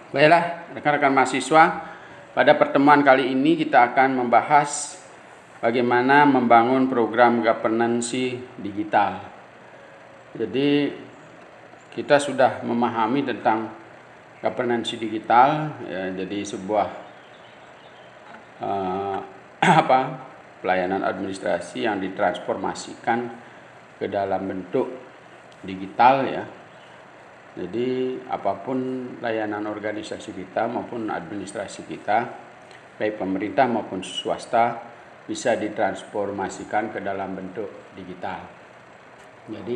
Baiklah, rekan-rekan mahasiswa, pada pertemuan kali ini kita akan membahas bagaimana membangun program governance digital. Jadi kita sudah memahami tentang governance digital, ya, jadi sebuah pelayanan administrasi yang ditransformasikan ke dalam bentuk digital, ya. Jadi apapun layanan organisasi kita maupun administrasi kita, baik pemerintah maupun swasta, bisa ditransformasikan ke dalam bentuk digital. Jadi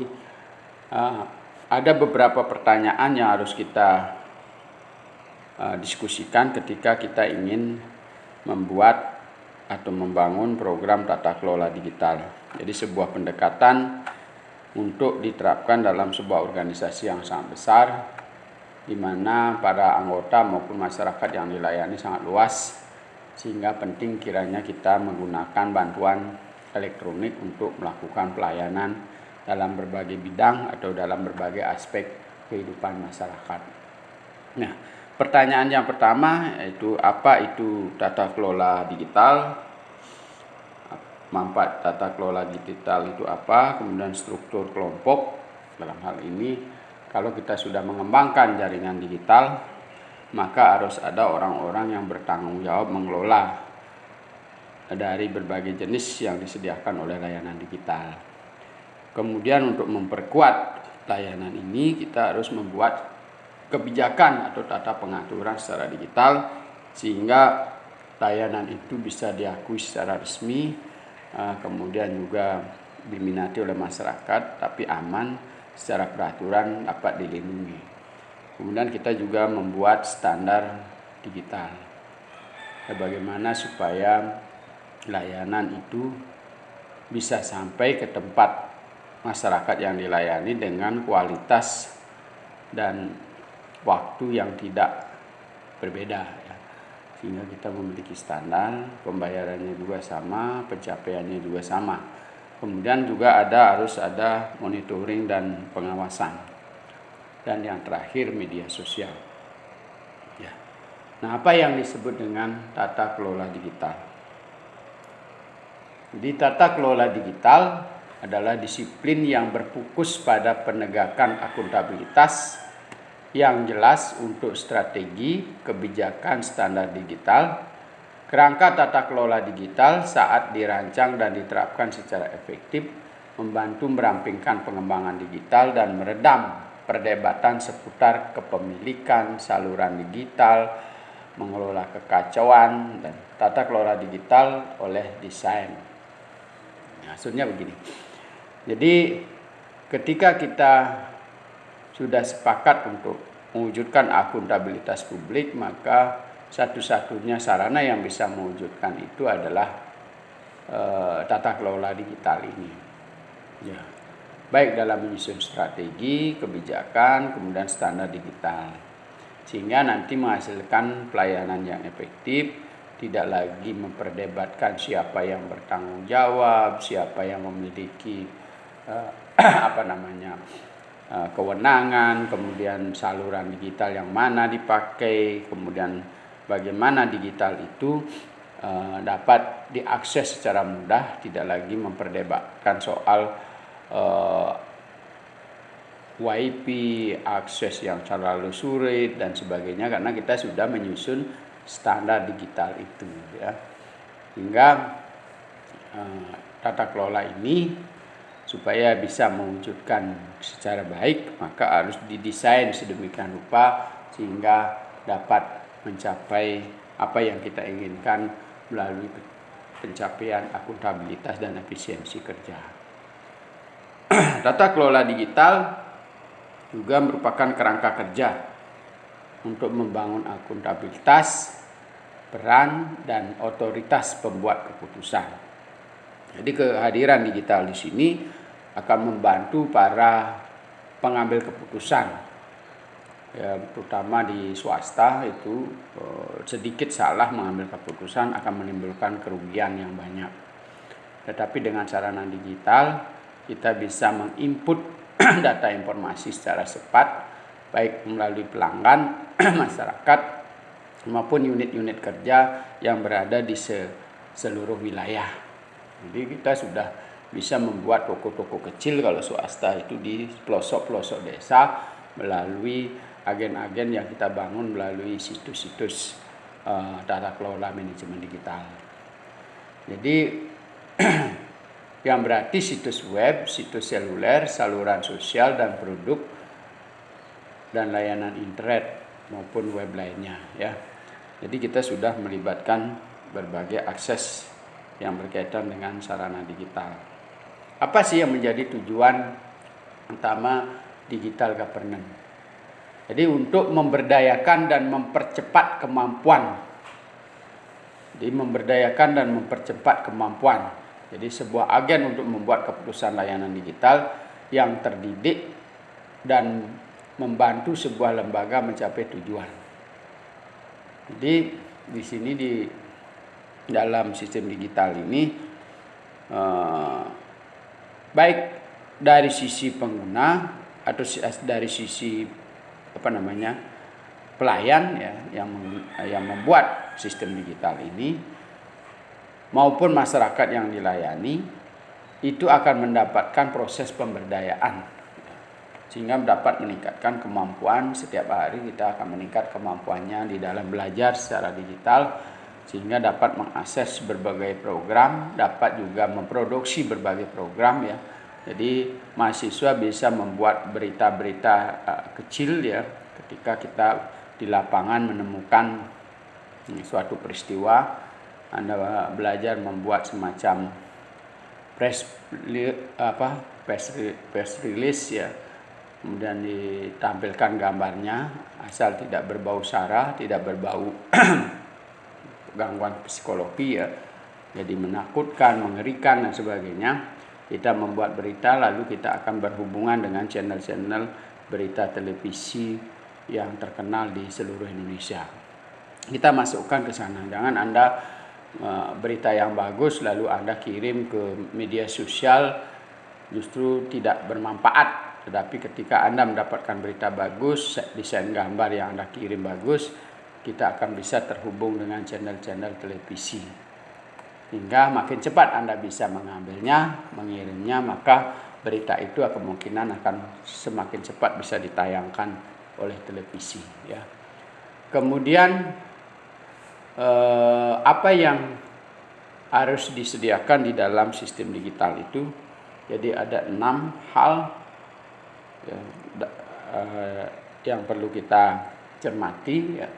ada beberapa pertanyaan yang harus kita diskusikan ketika kita ingin membuat atau membangun program tata kelola digital. Jadi sebuah pendekatan untuk diterapkan dalam sebuah organisasi yang sangat besar, di mana para anggota maupun masyarakat yang dilayani sangat luas, sehingga penting kiranya kita menggunakan bantuan elektronik untuk melakukan pelayanan dalam berbagai bidang atau dalam berbagai aspek kehidupan masyarakat. Nah, pertanyaan yang pertama yaitu apa itu tata kelola digital? Manfaat tata kelola digital itu apa, kemudian struktur kelompok. Dalam hal ini, kalau kita sudah mengembangkan jaringan digital, maka harus ada orang-orang yang bertanggung jawab mengelola dari berbagai jenis yang disediakan oleh layanan digital. Kemudian untuk memperkuat layanan ini, kita harus membuat kebijakan atau tata pengaturan secara digital, sehingga layanan itu bisa diakui secara resmi, kemudian juga diminati oleh masyarakat, tapi aman secara peraturan, dapat dilindungi. Kemudian kita juga membuat standar digital, bagaimana supaya layanan itu bisa sampai ke tempat masyarakat yang dilayani dengan kualitas dan waktu yang tidak berbeda, sehingga kita memiliki standar, pembayarannya juga sama, pencapaiannya juga sama. Kemudian juga harus ada monitoring dan pengawasan. Dan yang terakhir, media sosial. Ya. Nah, apa yang disebut dengan tata kelola digital? Jadi tata kelola digital adalah disiplin yang berfokus pada penegakan akuntabilitas yang jelas untuk strategi, kebijakan standar digital, kerangka tata kelola digital saat dirancang dan diterapkan secara efektif, membantu merampingkan pengembangan digital dan meredam perdebatan seputar kepemilikan saluran digital, mengelola kekacauan, dan tata kelola digital oleh desain. Maksudnya begini, jadi ketika kita sudah sepakat untuk mewujudkan akuntabilitas publik, maka satu-satunya sarana yang bisa mewujudkan itu adalah tata kelola digital ini. Ya. Baik dalam menyusun strategi, kebijakan, kemudian standar digital. Sehingga nanti menghasilkan pelayanan yang efektif, tidak lagi memperdebatkan siapa yang bertanggung jawab, siapa yang memiliki kewenangan, kemudian saluran digital yang mana dipakai, kemudian bagaimana digital itu dapat diakses secara mudah, tidak lagi memperdebatkan soal WiFi, akses yang terlalu sulit dan sebagainya, karena kita sudah menyusun standar digital itu, ya. Hingga tata kelola ini supaya bisa mewujudkan secara baik, maka harus didesain sedemikian rupa sehingga dapat mencapai apa yang kita inginkan melalui pencapaian akuntabilitas dan efisiensi kerja. Tata kelola digital juga merupakan kerangka kerja untuk membangun akuntabilitas, peran, dan otoritas pembuat keputusan. Jadi kehadiran digital di sini akan membantu para pengambil keputusan, ya, terutama di swasta itu sedikit salah mengambil keputusan akan menimbulkan kerugian yang banyak. Tetapi dengan sarana digital kita bisa menginput data informasi secara cepat baik melalui pelanggan, masyarakat, maupun unit-unit kerja yang berada di seluruh wilayah. Jadi kita sudah bisa membuat toko-toko kecil kalau swasta itu di pelosok-pelosok desa melalui agen-agen yang kita bangun melalui situs-situs tata kelola manajemen digital. Jadi yang berarti situs web, situs seluler, saluran sosial dan produk dan layanan internet maupun web lainnya ya. Jadi kita sudah melibatkan berbagai akses yang berkaitan dengan sarana digital. Apa sih yang menjadi tujuan utama digital governance? Jadi untuk memberdayakan dan mempercepat kemampuan. Jadi memberdayakan dan mempercepat kemampuan. Jadi sebuah agen untuk membuat keputusan layanan digital yang terdidik dan membantu sebuah lembaga mencapai tujuan. Jadi di sini di dalam sistem digital ini baik dari sisi pengguna atau dari sisi pelayan ya yang membuat sistem digital ini maupun masyarakat yang dilayani itu akan mendapatkan proses pemberdayaan sehingga dapat meningkatkan kemampuan. Setiap hari kita akan meningkat kemampuannya di dalam belajar secara digital sehingga dapat mengakses berbagai program, dapat juga memproduksi berbagai program ya. Jadi mahasiswa bisa membuat berita-berita kecil ya ketika kita di lapangan menemukan suatu peristiwa, Anda belajar membuat semacam press release ya. Kemudian ditampilkan gambarnya asal tidak berbau sara, tidak berbau gangguan psikologi ya, jadi menakutkan, mengerikan dan sebagainya. Kita membuat berita lalu kita akan berhubungan dengan channel-channel berita televisi yang terkenal di seluruh Indonesia. Kita masukkan ke sana. Jangan Anda berita yang bagus lalu Anda kirim ke media sosial justru tidak bermanfaat. Tetapi ketika Anda mendapatkan berita bagus, desain gambar yang Anda kirim bagus, kita akan bisa terhubung dengan channel-channel televisi. Hingga makin cepat Anda bisa mengambilnya, mengirimnya, maka berita itu kemungkinan akan semakin cepat bisa ditayangkan oleh televisi. Ya. Kemudian apa yang harus disediakan di dalam sistem digital itu? Jadi ada 6 hal yang perlu kita cermati ya.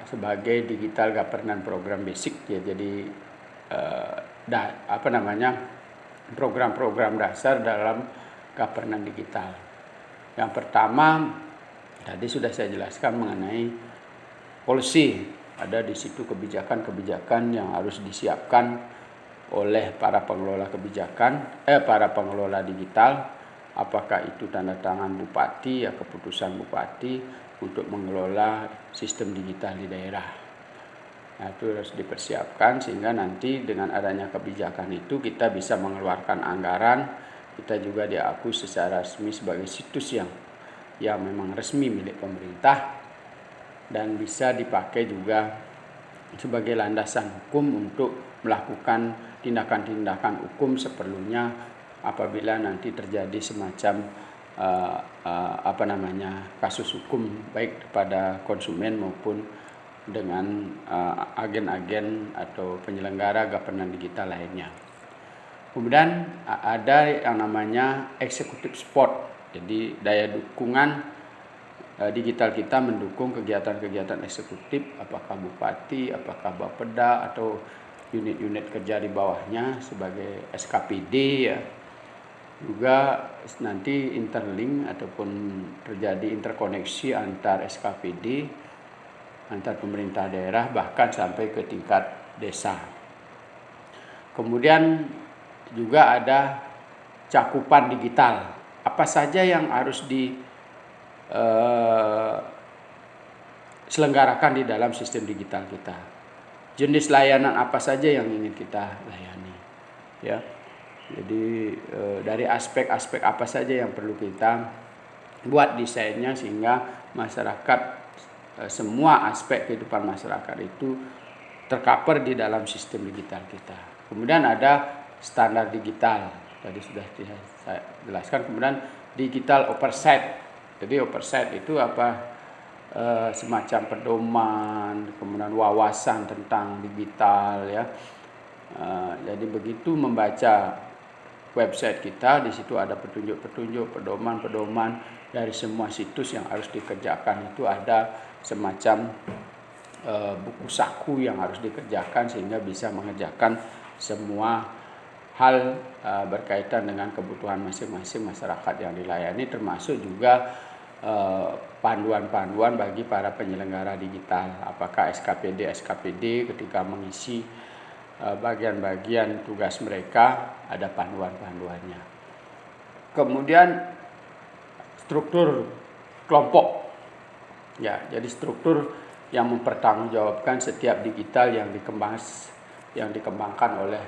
Sebagai digital governance program basic ya, jadi program-program dasar dalam governance digital. Yang pertama tadi sudah saya jelaskan mengenai policy. Ada di situ kebijakan-kebijakan yang harus disiapkan oleh para pengelola kebijakan, para pengelola digital. Apakah itu tanda tangan bupati ya, keputusan bupati untuk mengelola sistem digital di daerah. Nah, itu harus dipersiapkan sehingga nanti dengan adanya kebijakan itu kita bisa mengeluarkan anggaran, kita juga diakui secara resmi sebagai situs yang memang resmi milik pemerintah dan bisa dipakai juga sebagai landasan hukum untuk melakukan tindakan-tindakan hukum seperlunya apabila nanti terjadi semacam kasus hukum baik kepada konsumen maupun dengan agen-agen atau penyelenggara governance digital lainnya. Kemudian ada yang namanya executive support. Jadi daya dukungan digital kita mendukung kegiatan-kegiatan eksekutif, apakah bupati, apakah bapeda atau unit-unit kerja di bawahnya sebagai SKPD ya. Juga nanti interlink ataupun terjadi interkoneksi antar SKPD, antar pemerintah daerah bahkan sampai ke tingkat desa. Kemudian juga ada cakupan digital. Apa saja yang harus diselenggarakan di dalam sistem digital kita? Jenis layanan apa saja yang ingin kita layani? Ya. Jadi dari aspek-aspek apa saja yang perlu kita buat desainnya sehingga masyarakat, semua aspek kehidupan masyarakat itu tercover di dalam sistem digital kita. Kemudian ada standar digital, tadi sudah saya jelaskan. Kemudian digital oversight. Jadi oversight itu apa? Semacam pedoman, kemudian wawasan tentang digital ya. Jadi begitu membaca website kita, di situ ada petunjuk-petunjuk, pedoman-pedoman dari semua situs yang harus dikerjakan. Itu ada semacam buku saku yang harus dikerjakan sehingga bisa mengerjakan semua hal berkaitan dengan kebutuhan masing-masing masyarakat yang dilayani, termasuk juga panduan-panduan bagi para penyelenggara digital. Apakah SKPD ketika mengisi bagian-bagian tugas mereka ada panduan-panduannya. Kemudian struktur kelompok. Ya, jadi struktur yang mempertanggungjawabkan setiap digital yang dikembangkan oleh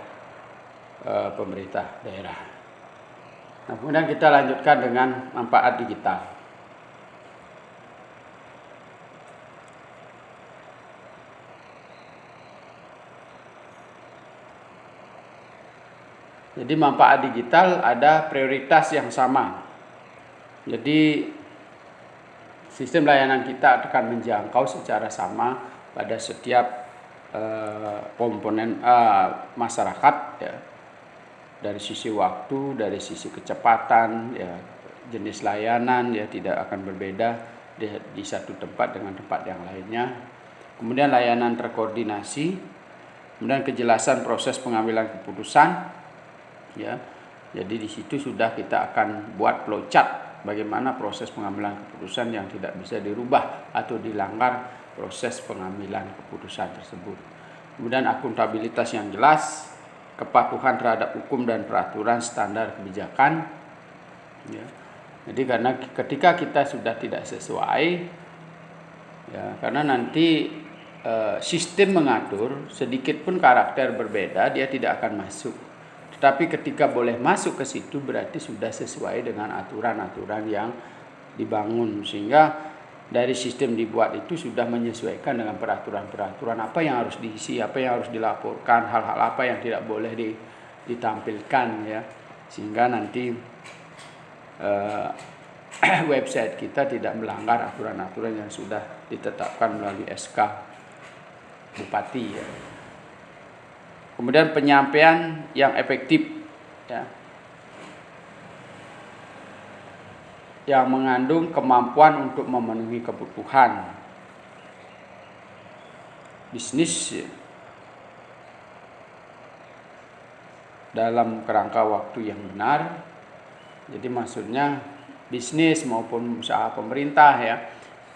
pemerintah daerah. Nah, kemudian kita lanjutkan dengan manfaat digital. Jadi manfaat digital ada prioritas yang sama. Jadi sistem layanan kita akan menjangkau secara sama pada setiap komponen masyarakat ya. Dari sisi waktu, dari sisi kecepatan ya, jenis layanan ya tidak akan berbeda di satu tempat dengan tempat yang lainnya. Kemudian layanan terkoordinasi, kemudian kejelasan proses pengambilan keputusan. Ya, jadi di situ sudah kita akan buat flowchart bagaimana proses pengambilan keputusan yang tidak bisa dirubah atau dilanggar proses pengambilan keputusan tersebut. Kemudian akuntabilitas yang jelas, kepatuhan terhadap hukum dan peraturan standar kebijakan. Ya, jadi karena ketika kita sudah tidak sesuai, ya, karena nanti sistem mengatur sedikit pun karakter berbeda dia tidak akan masuk. Tapi ketika boleh masuk ke situ berarti sudah sesuai dengan aturan-aturan yang dibangun, sehingga dari sistem dibuat itu sudah menyesuaikan dengan peraturan-peraturan apa yang harus diisi, apa yang harus dilaporkan, hal-hal apa yang tidak boleh ditampilkan ya, sehingga nanti website kita tidak melanggar aturan-aturan yang sudah ditetapkan melalui SK Bupati ya. Kemudian penyampaian yang efektif ya, yang mengandung kemampuan untuk memenuhi kebutuhan bisnis ya, dalam kerangka waktu yang benar. Jadi maksudnya bisnis maupun usaha pemerintah ya.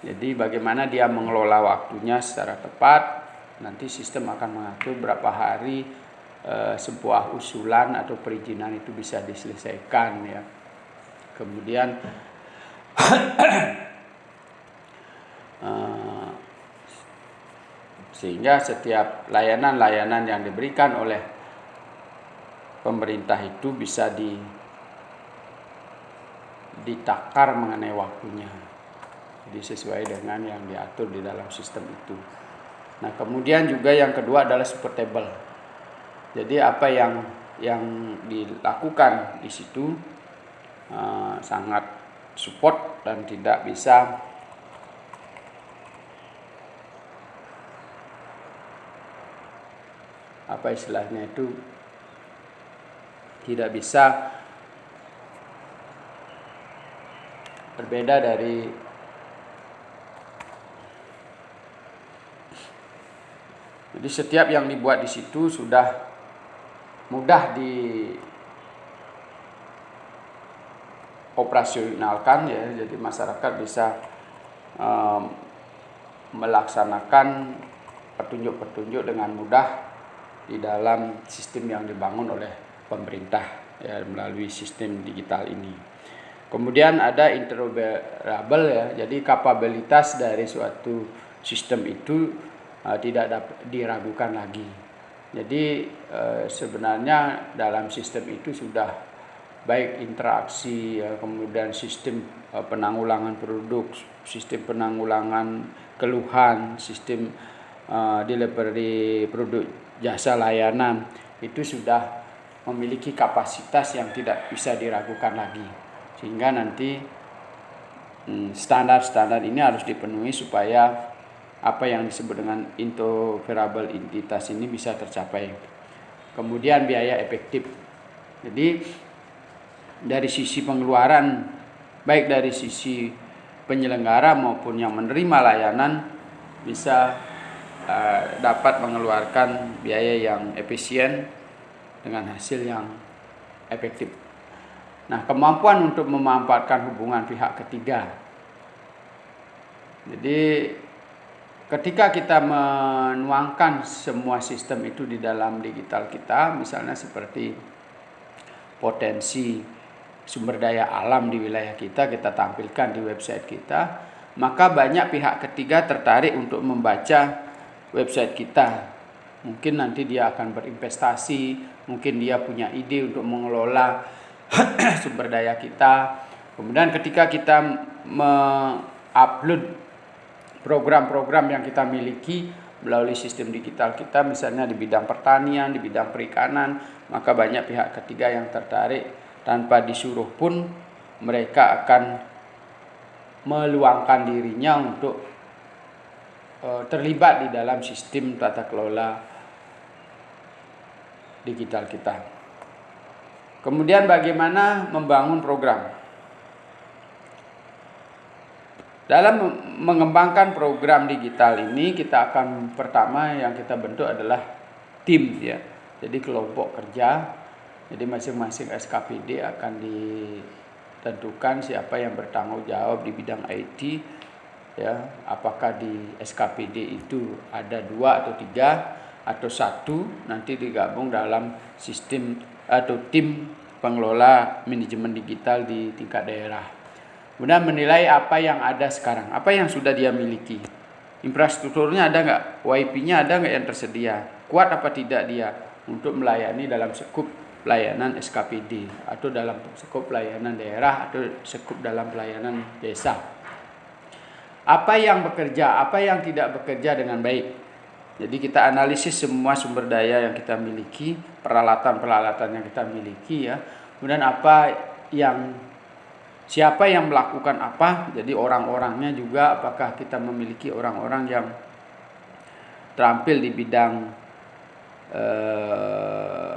Jadi bagaimana dia mengelola waktunya secara tepat. Nanti sistem akan mengatur berapa hari sebuah usulan atau perizinan itu bisa diselesaikan ya. Kemudian sehingga setiap layanan-layanan yang diberikan oleh pemerintah itu bisa ditakar mengenai waktunya. Jadi sesuai dengan yang diatur di dalam sistem itu. Nah, kemudian juga yang kedua adalah supportable. Jadi apa yang dilakukan di situ sangat support dan tidak bisa apa istilahnya itu tidak bisa berbeda dari jadi setiap yang dibuat di situ sudah mudah dioperasionalkan ya, jadi masyarakat bisa melaksanakan petunjuk-petunjuk dengan mudah di dalam sistem yang dibangun oleh pemerintah ya, melalui sistem digital ini. Kemudian ada interoperable ya, jadi kapabilitas dari suatu sistem itu tidak dapat diragukan lagi. Jadi sebenarnya dalam sistem itu sudah baik interaksi, kemudian sistem penanggulangan produk, sistem penanggulangan keluhan, sistem delivery produk jasa layanan, itu sudah memiliki kapasitas yang tidak bisa diragukan lagi. Sehingga nanti standar-standar ini harus dipenuhi supaya apa yang disebut dengan interoperable entitas ini bisa tercapai. Kemudian biaya efektif. Jadi dari sisi pengeluaran, baik dari sisi penyelenggara maupun yang menerima layanan, bisa dapat mengeluarkan biaya yang efisien dengan hasil yang efektif. Nah, kemampuan untuk memanfaatkan hubungan pihak ketiga. Jadi ketika kita menuangkan semua sistem itu di dalam digital kita, misalnya seperti potensi sumber daya alam di wilayah kita tampilkan di website kita, maka banyak pihak ketiga tertarik untuk membaca website kita. Mungkin nanti dia akan berinvestasi, mungkin dia punya ide untuk mengelola sumber daya kita. Kemudian ketika kita mengupload program-program yang kita miliki melalui sistem digital kita, misalnya di bidang pertanian, di bidang perikanan, maka banyak pihak ketiga yang tertarik. Tanpa disuruh pun mereka akan meluangkan dirinya untuk terlibat di dalam sistem tata kelola digital kita. Kemudian bagaimana membangun program? Dalam mengembangkan program digital ini, kita akan pertama yang kita bentuk adalah tim, ya. Jadi kelompok kerja. Jadi masing-masing SKPD akan ditentukan siapa yang bertanggung jawab di bidang IT, ya. Apakah di SKPD itu ada 2 atau 3 atau 1, nanti digabung dalam sistem atau tim pengelola manajemen digital di tingkat daerah. Kemudian menilai apa yang ada sekarang, apa yang sudah dia miliki. Infrastrukturnya ada nggak? WiFi-nya ada nggak yang tersedia? Kuat apa tidak dia untuk melayani dalam skup pelayanan SKPD atau dalam skup pelayanan daerah atau skup dalam pelayanan desa? Apa yang bekerja, apa yang tidak bekerja dengan baik. Jadi kita analisis semua sumber daya yang kita miliki, peralatan-peralatan yang kita miliki, ya. Kemudian siapa yang melakukan apa, jadi orang-orangnya juga, apakah kita memiliki orang-orang yang terampil di bidang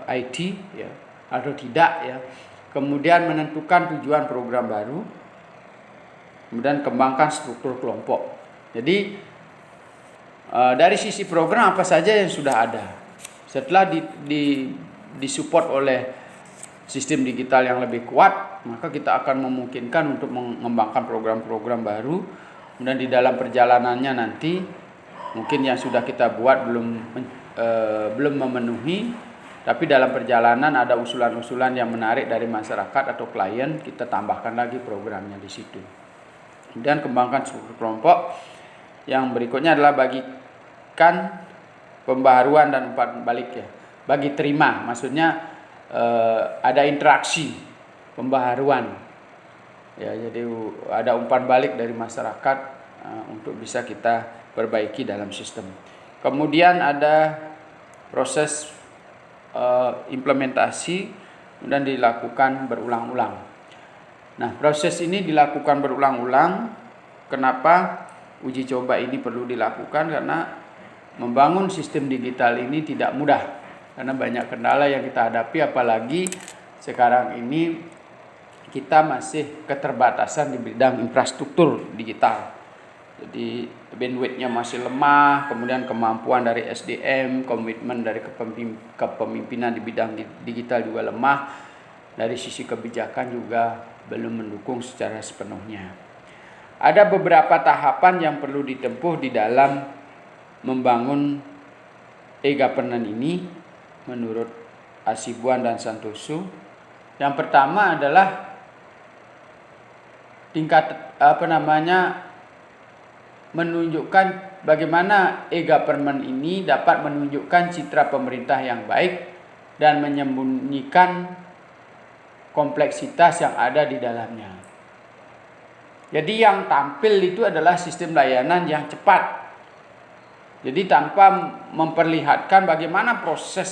IT, ya, atau tidak, ya. Kemudian menentukan tujuan program baru, kemudian kembangkan struktur kelompok. Jadi dari sisi program apa saja yang sudah ada, setelah disupport oleh sistem digital yang lebih kuat, maka kita akan memungkinkan untuk mengembangkan program-program baru. Kemudian di dalam perjalanannya nanti mungkin yang sudah kita buat belum memenuhi, tapi dalam perjalanan ada usulan-usulan yang menarik dari masyarakat atau klien, kita tambahkan lagi programnya di situ. Kemudian kembangkan struktur kelompok. Yang berikutnya adalah bagikan pembaharuan dan umpan balik, ya. Bagi terima, maksudnya ada interaksi pembaharuan, ya. Jadi ada umpan balik dari masyarakat untuk bisa kita perbaiki dalam sistem. Kemudian ada proses implementasi, kemudian dilakukan berulang-ulang. Nah, proses ini dilakukan berulang-ulang. Kenapa uji coba ini perlu dilakukan? Karena membangun sistem digital ini tidak mudah, karena banyak kendala yang kita hadapi, apalagi sekarang ini kita masih keterbatasan di bidang infrastruktur digital. Jadi bandwidth-nya masih lemah, kemudian kemampuan dari SDM, komitmen dari kepemimpinan di bidang digital juga lemah. Dari sisi kebijakan juga belum mendukung secara sepenuhnya. Ada beberapa tahapan yang perlu ditempuh di dalam membangun e-governance ini menurut Hasibuan dan Santoso. Yang pertama adalah menunjukkan bagaimana e-government ini dapat menunjukkan citra pemerintah yang baik dan menyembunyikan kompleksitas yang ada di dalamnya. Jadi yang tampil itu adalah sistem layanan yang cepat. Jadi tanpa memperlihatkan bagaimana proses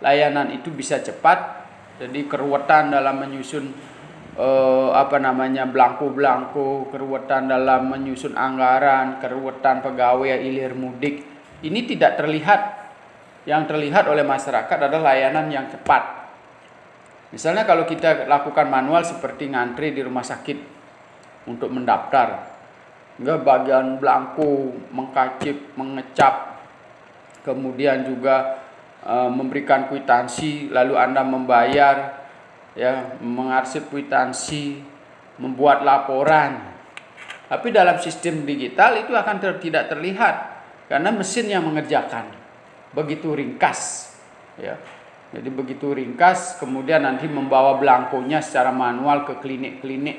layanan itu bisa cepat. Jadi keruwetan dalam menyusun belangko-belangko, keruwetan dalam menyusun anggaran, keruwetan pegawai hilir mudik, ini tidak terlihat. Yang terlihat oleh masyarakat adalah layanan yang cepat. Misalnya kalau kita lakukan manual seperti ngantri di rumah sakit untuk mendaftar, bagian belangko, mengkacip, mengecap, kemudian juga memberikan kwitansi, lalu Anda membayar, ya, mengarsip kwitansi, membuat laporan. Tapi dalam sistem digital itu akan tidak terlihat karena mesin yang mengerjakan. Begitu ringkas, ya. Jadi begitu ringkas, kemudian nanti membawa belangkonya secara manual ke klinik-klinik.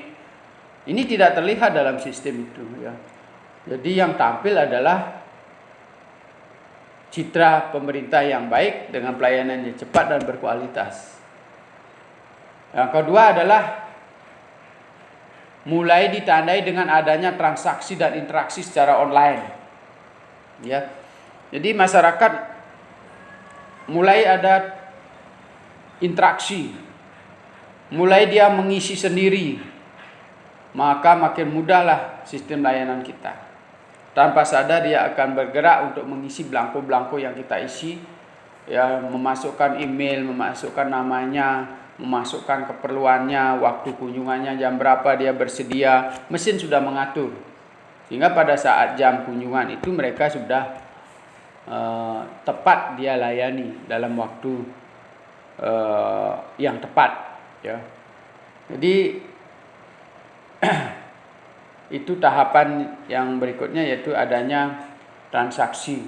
Ini tidak terlihat dalam sistem itu, ya. Jadi yang tampil adalah citra pemerintah yang baik dengan pelayanan yang cepat dan berkualitas. Yang kedua adalah mulai ditandai dengan adanya transaksi dan interaksi secara online. Ya. Jadi masyarakat mulai ada interaksi, mulai dia mengisi sendiri. Maka makin mudahlah sistem layanan kita. Tanpa sadar dia akan bergerak untuk mengisi belangko-belangko yang kita isi, ya, memasukkan email, memasukkan namanya, memasukkan keperluannya, waktu kunjungannya, jam berapa dia bersedia, mesin sudah mengatur. Sehingga pada saat jam kunjungan itu mereka sudah tepat dia layani dalam waktu yang tepat, ya. Jadi itu tahapan yang berikutnya, yaitu adanya transaksi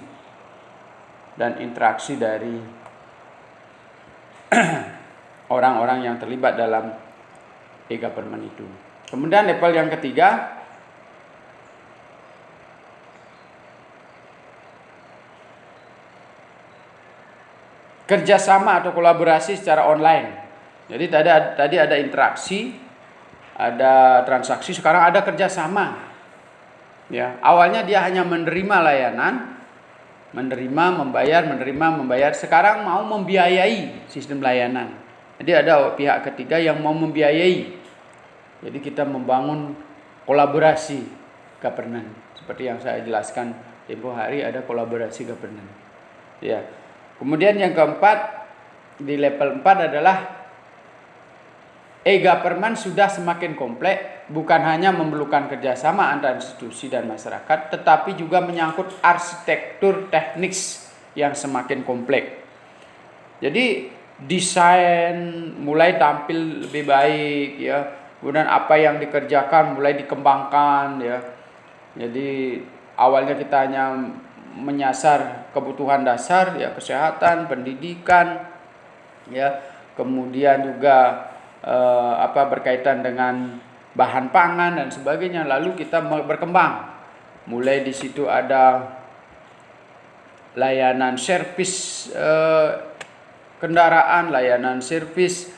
dan interaksi dari orang-orang yang terlibat dalam e-government itu. Kemudian level yang ketiga, kerjasama atau kolaborasi secara online. Jadi tadi ada interaksi, ada transaksi, sekarang ada kerjasama. Ya, awalnya dia hanya menerima layanan, menerima, membayar. Sekarang mau membiayai sistem layanan. Jadi ada pihak ketiga yang mau membiayai. Jadi kita membangun kolaborasi governance. Seperti yang saya jelaskan tempo hari, ada kolaborasi governance. Ya. Kemudian yang keempat, di level 4 adalah e-government sudah semakin kompleks, bukan hanya memerlukan kerjasama antara institusi dan masyarakat, tetapi juga menyangkut arsitektur teknik yang semakin kompleks. Jadi desain mulai tampil lebih baik, ya. Kemudian apa yang dikerjakan mulai dikembangkan, ya. Jadi awalnya kita hanya menyasar kebutuhan dasar, ya, kesehatan, pendidikan, ya. Kemudian juga berkaitan dengan bahan pangan dan sebagainya. Lalu kita berkembang. Mulai di situ ada layanan servis kendaraan, layanan servis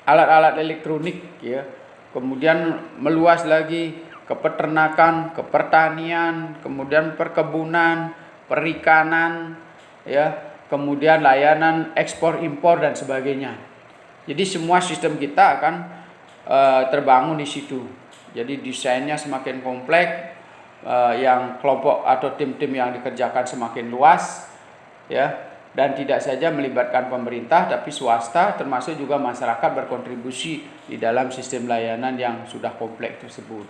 alat-alat elektronik, ya. Kemudian meluas lagi ke peternakan, ke pertanian, kemudian perkebunan, perikanan, ya, kemudian layanan ekspor impor dan sebagainya. Jadi semua sistem kita akan terbangun di situ. Jadi desainnya semakin kompleks, yang kelompok atau tim-tim yang dikerjakan semakin luas, ya, dan tidak saja melibatkan pemerintah tapi swasta, termasuk juga masyarakat berkontribusi di dalam sistem layanan yang sudah kompleks tersebut.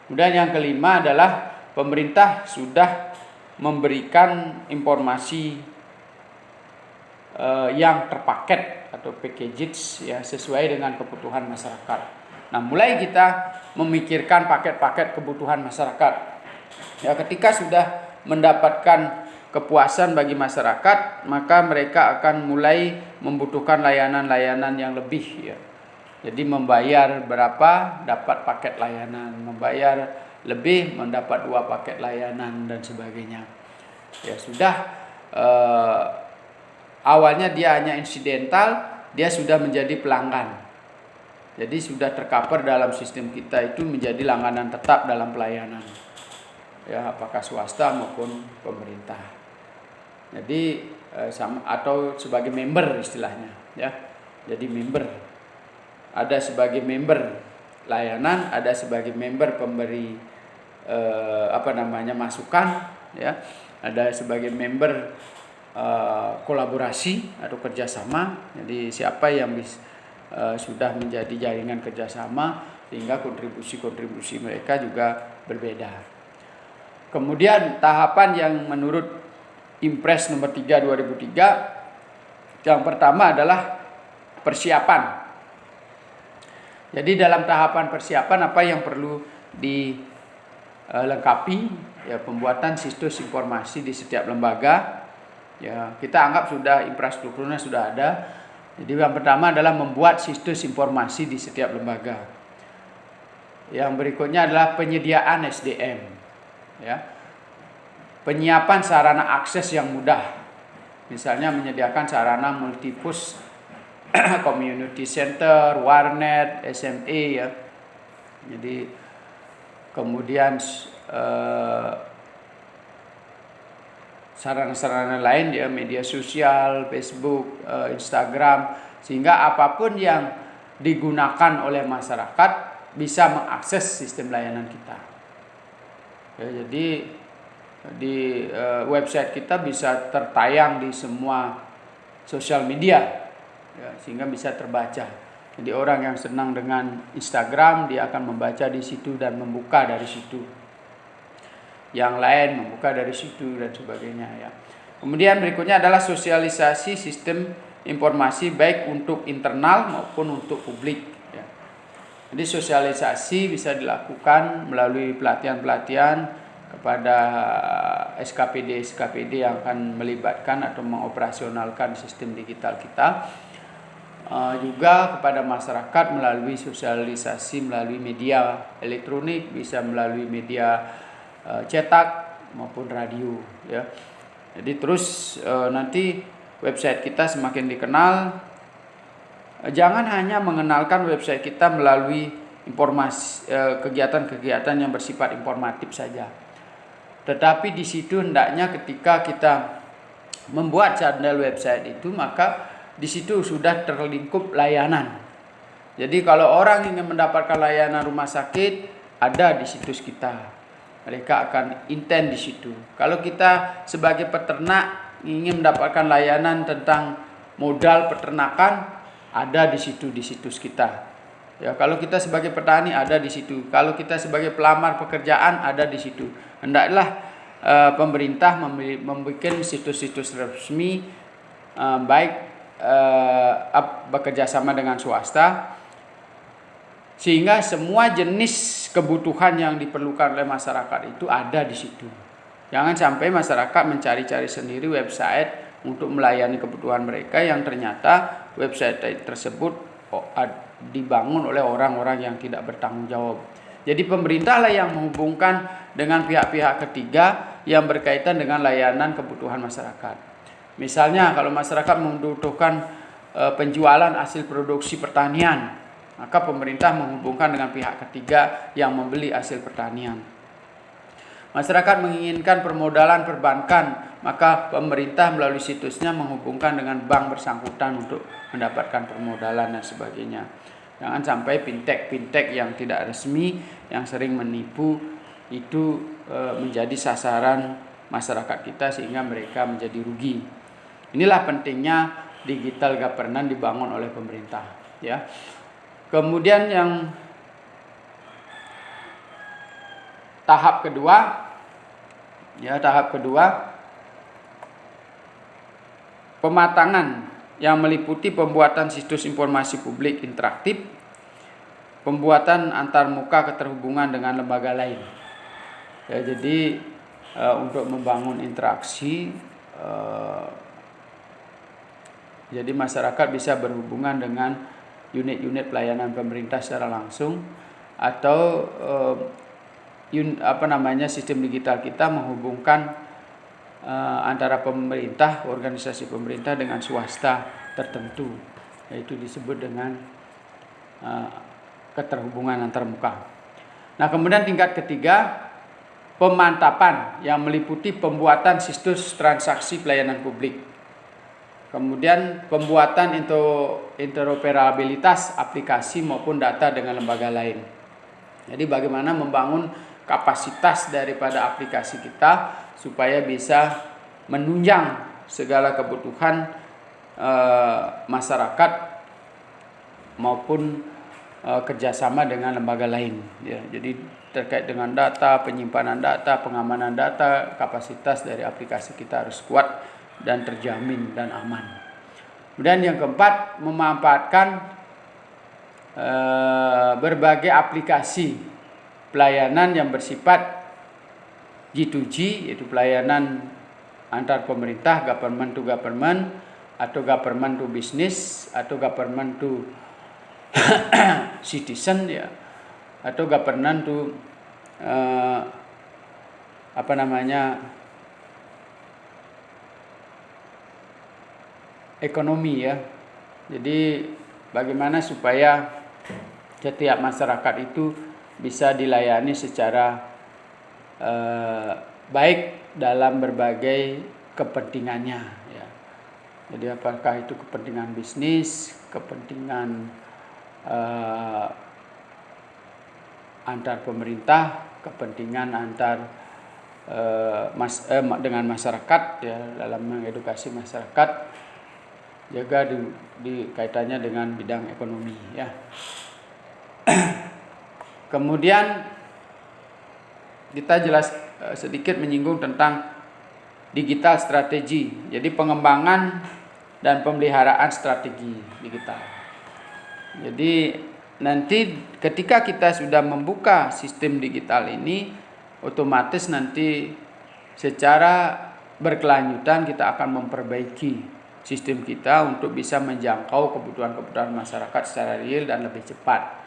Kemudian yang kelima adalah pemerintah sudah memberikan informasi yang terpaket atau packages, ya, sesuai dengan kebutuhan masyarakat. Nah, mulai kita memikirkan paket-paket kebutuhan masyarakat. Ya, ketika sudah mendapatkan kepuasan bagi masyarakat, maka mereka akan mulai membutuhkan layanan-layanan yang lebih, ya. Jadi membayar berapa dapat paket layanan, membayar lebih mendapat 2 paket layanan dan sebagainya. Ya sudah, eh, awalnya dia hanya insidental, dia sudah menjadi pelanggan. Jadi sudah tercover dalam sistem kita itu menjadi langganan tetap dalam pelayanan. Ya, apakah swasta maupun pemerintah. Jadi atau sebagai member istilahnya, ya. Jadi member. Ada sebagai member layanan, ada sebagai member pemberi masukan, ya. Ada sebagai member kolaborasi atau kerjasama. Jadi siapa yang sudah menjadi jaringan kerjasama, sehingga kontribusi mereka juga berbeda. Kemudian tahapan yang menurut Impres nomor 3 2003, yang pertama adalah persiapan. Jadi dalam tahapan persiapan apa yang perlu dilengkapi? Ya, pembuatan situs informasi di setiap lembaga. Ya, kita anggap sudah infrastrukturnya sudah ada. Jadi yang pertama adalah membuat situs informasi di setiap lembaga. Yang berikutnya adalah penyediaan SDM. Ya. Penyiapan sarana akses yang mudah. Misalnya menyediakan sarana multipurpose, community center, warnet, SME, ya. Jadi kemudian sarana-sarana lain, ya, media sosial, Facebook, Instagram, sehingga apapun yang digunakan oleh masyarakat bisa mengakses sistem layanan kita. Ya, jadi di website kita bisa tertayang di semua sosial media, ya, sehingga bisa terbaca. Jadi orang yang senang dengan Instagram, dia akan membaca di situ dan membuka dari situ. Yang lain membuka dari situ dan sebagainya, ya. Kemudian berikutnya adalah sosialisasi sistem informasi baik untuk internal maupun untuk publik, ya. Jadi sosialisasi bisa dilakukan melalui pelatihan-pelatihan kepada SKPD yang akan melibatkan atau mengoperasionalkan sistem digital kita. Juga kepada masyarakat melalui sosialisasi melalui media elektronik, bisa melalui media cetak maupun radio, ya. Jadi terus nanti website kita semakin dikenal. Jangan hanya mengenalkan website kita melalui informasi kegiatan-kegiatan yang bersifat informatif saja. Tetapi di situ hendaknya ketika kita membuat channel website itu, maka di situ sudah terlingkup layanan. Jadi kalau orang ingin mendapatkan layanan rumah sakit, ada di situs kita. Mereka akan intent di situ. Kalau kita sebagai peternak ingin mendapatkan layanan tentang modal peternakan, ada di situ di situs kita. Ya, kalau kita sebagai petani ada di situ. Kalau kita sebagai pelamar pekerjaan ada di situ. Hendaklah pemerintah membuat situs-situs resmi, baik bekerja sama dengan swasta, sehingga semua jenis kebutuhan yang diperlukan oleh masyarakat itu ada di situ. Jangan sampai masyarakat mencari-cari sendiri website untuk melayani kebutuhan mereka yang ternyata website tersebut dibangun oleh orang-orang yang tidak bertanggung jawab. Jadi pemerintahlah yang menghubungkan dengan pihak-pihak ketiga yang berkaitan dengan layanan kebutuhan masyarakat. Misalnya kalau masyarakat membutuhkan penjualan hasil produksi pertanian, maka pemerintah menghubungkan dengan pihak ketiga yang membeli hasil pertanian. Masyarakat menginginkan permodalan perbankan, maka pemerintah melalui situsnya menghubungkan dengan bank bersangkutan untuk mendapatkan permodalan dan sebagainya. Jangan sampai fintech yang tidak resmi, yang sering menipu, itu menjadi sasaran masyarakat kita sehingga mereka menjadi rugi. Inilah pentingnya digital governance dibangun oleh pemerintah, ya. Kemudian yang tahap kedua, pematangan yang meliputi pembuatan situs informasi publik interaktif, pembuatan antarmuka keterhubungan dengan lembaga lain. Ya, jadi untuk membangun interaksi, jadi masyarakat bisa berhubungan dengan unit-unit pelayanan pemerintah secara langsung, atau sistem digital kita menghubungkan antara pemerintah, organisasi pemerintah dengan swasta tertentu, yaitu disebut dengan keterhubungan antarmuka. Nah, kemudian tingkat ketiga, pemantapan yang meliputi pembuatan situs transaksi pelayanan publik. Kemudian pembuatan interoperabilitas aplikasi maupun data dengan lembaga lain. Jadi bagaimana membangun kapasitas daripada aplikasi kita supaya bisa menunjang segala kebutuhan masyarakat maupun kerjasama dengan lembaga lain. Ya, jadi terkait dengan data, penyimpanan data, pengamanan data, kapasitas dari aplikasi kita harus kuat dan terjamin dan aman. Kemudian yang keempat, memanfaatkan berbagai aplikasi pelayanan yang bersifat G2G, yaitu pelayanan antar pemerintah, government to government, atau government to business, atau government to citizen, ya, atau government to ekonomi, ya. Jadi bagaimana supaya setiap masyarakat itu bisa dilayani secara baik dalam berbagai kepentingannya, ya. Jadi apakah itu kepentingan bisnis, kepentingan antar pemerintah, kepentingan antar dengan masyarakat, ya, dalam mengedukasi masyarakat, juga di kaitannya dengan bidang ekonomi, ya. Kemudian kita sedikit menyinggung tentang digital strategi, jadi pengembangan dan pemeliharaan strategi digital. Jadi nanti ketika kita sudah membuka sistem digital ini, otomatis nanti secara berkelanjutan kita akan memperbaiki sistem kita untuk bisa menjangkau kebutuhan-kebutuhan masyarakat secara real dan lebih cepat.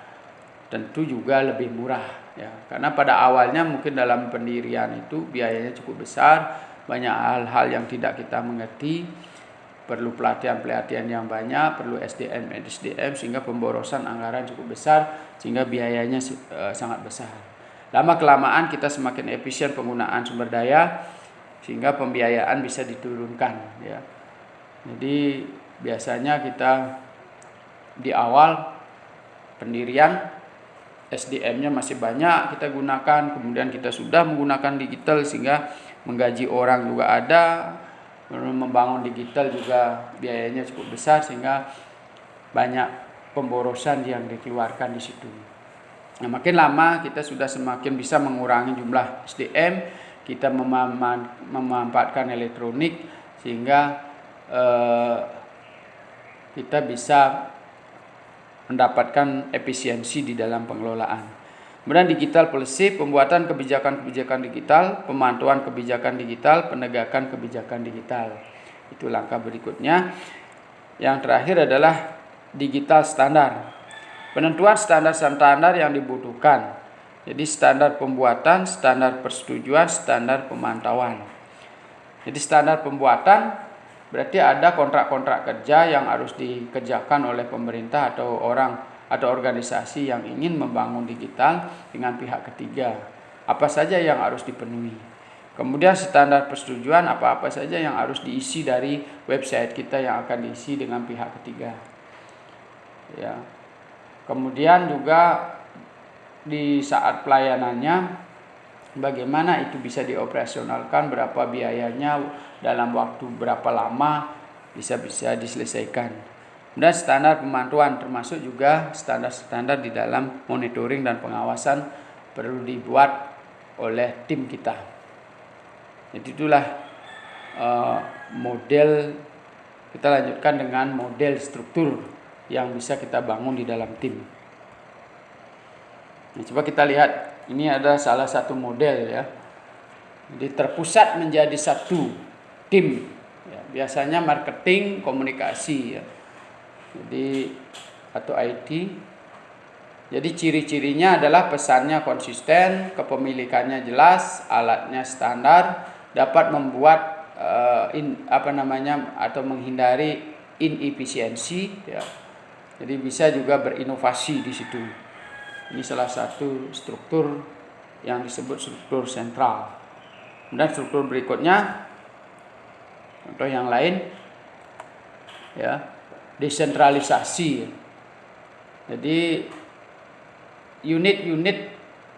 Tentu juga lebih murah, ya. Karena pada awalnya mungkin dalam pendirian itu biayanya cukup besar, banyak hal-hal yang tidak kita mengerti, perlu pelatihan yang banyak, perlu SDM, sehingga pemborosan anggaran cukup besar, sehingga biayanya sangat besar. Lama kelamaan kita semakin efisien penggunaan sumber daya, sehingga pembiayaan bisa diturunkan, ya. Jadi biasanya kita di awal pendirian SDM-nya masih banyak kita gunakan, kemudian kita sudah menggunakan digital sehingga menggaji orang juga ada, membangun digital juga biayanya cukup besar sehingga banyak pemborosan yang dikeluarkan di situ. Nah, makin lama kita sudah semakin bisa mengurangi jumlah SDM, kita memanfaatkan elektronik sehingga kita bisa mendapatkan efisiensi di dalam pengelolaan. Kemudian digital policy, pembuatan kebijakan-kebijakan digital, pemantauan kebijakan digital, penegakan kebijakan digital. Itu langkah berikutnya. Yang terakhir adalah digital standar. Penentuan standar-standar yang dibutuhkan. Jadi standar pembuatan, standar persetujuan, standar pemantauan. Jadi standar pembuatan berarti ada kontrak-kontrak kerja yang harus dikerjakan oleh pemerintah atau orang atau organisasi yang ingin membangun digital dengan pihak ketiga. Apa saja yang harus dipenuhi. Kemudian standar persetujuan, apa-apa saja yang harus diisi dari website kita yang akan diisi dengan pihak ketiga. Ya. Kemudian juga di saat pelayanannya, bagaimana itu bisa dioperasionalkan, berapa biayanya, dalam waktu berapa lama bisa diselesaikan. Dan standar pemantauan termasuk juga standar-standar di dalam monitoring dan pengawasan perlu dibuat oleh tim kita. Jadi itulah model, kita lanjutkan dengan model struktur yang bisa kita bangun di dalam tim. Nah, coba kita lihat, ini ada salah satu model, ya. Jadi terpusat menjadi satu tim, ya. Biasanya marketing, komunikasi, ya. Jadi atau IT. Jadi ciri-cirinya adalah pesannya konsisten, kepemilikannya jelas, alatnya standar, dapat membuat atau menghindari inefisiensi, ya. Jadi bisa juga berinovasi di situ. Ini salah satu struktur yang disebut struktur sentral. Kemudian struktur berikutnya, contoh yang lain, ya, desentralisasi. Jadi unit-unit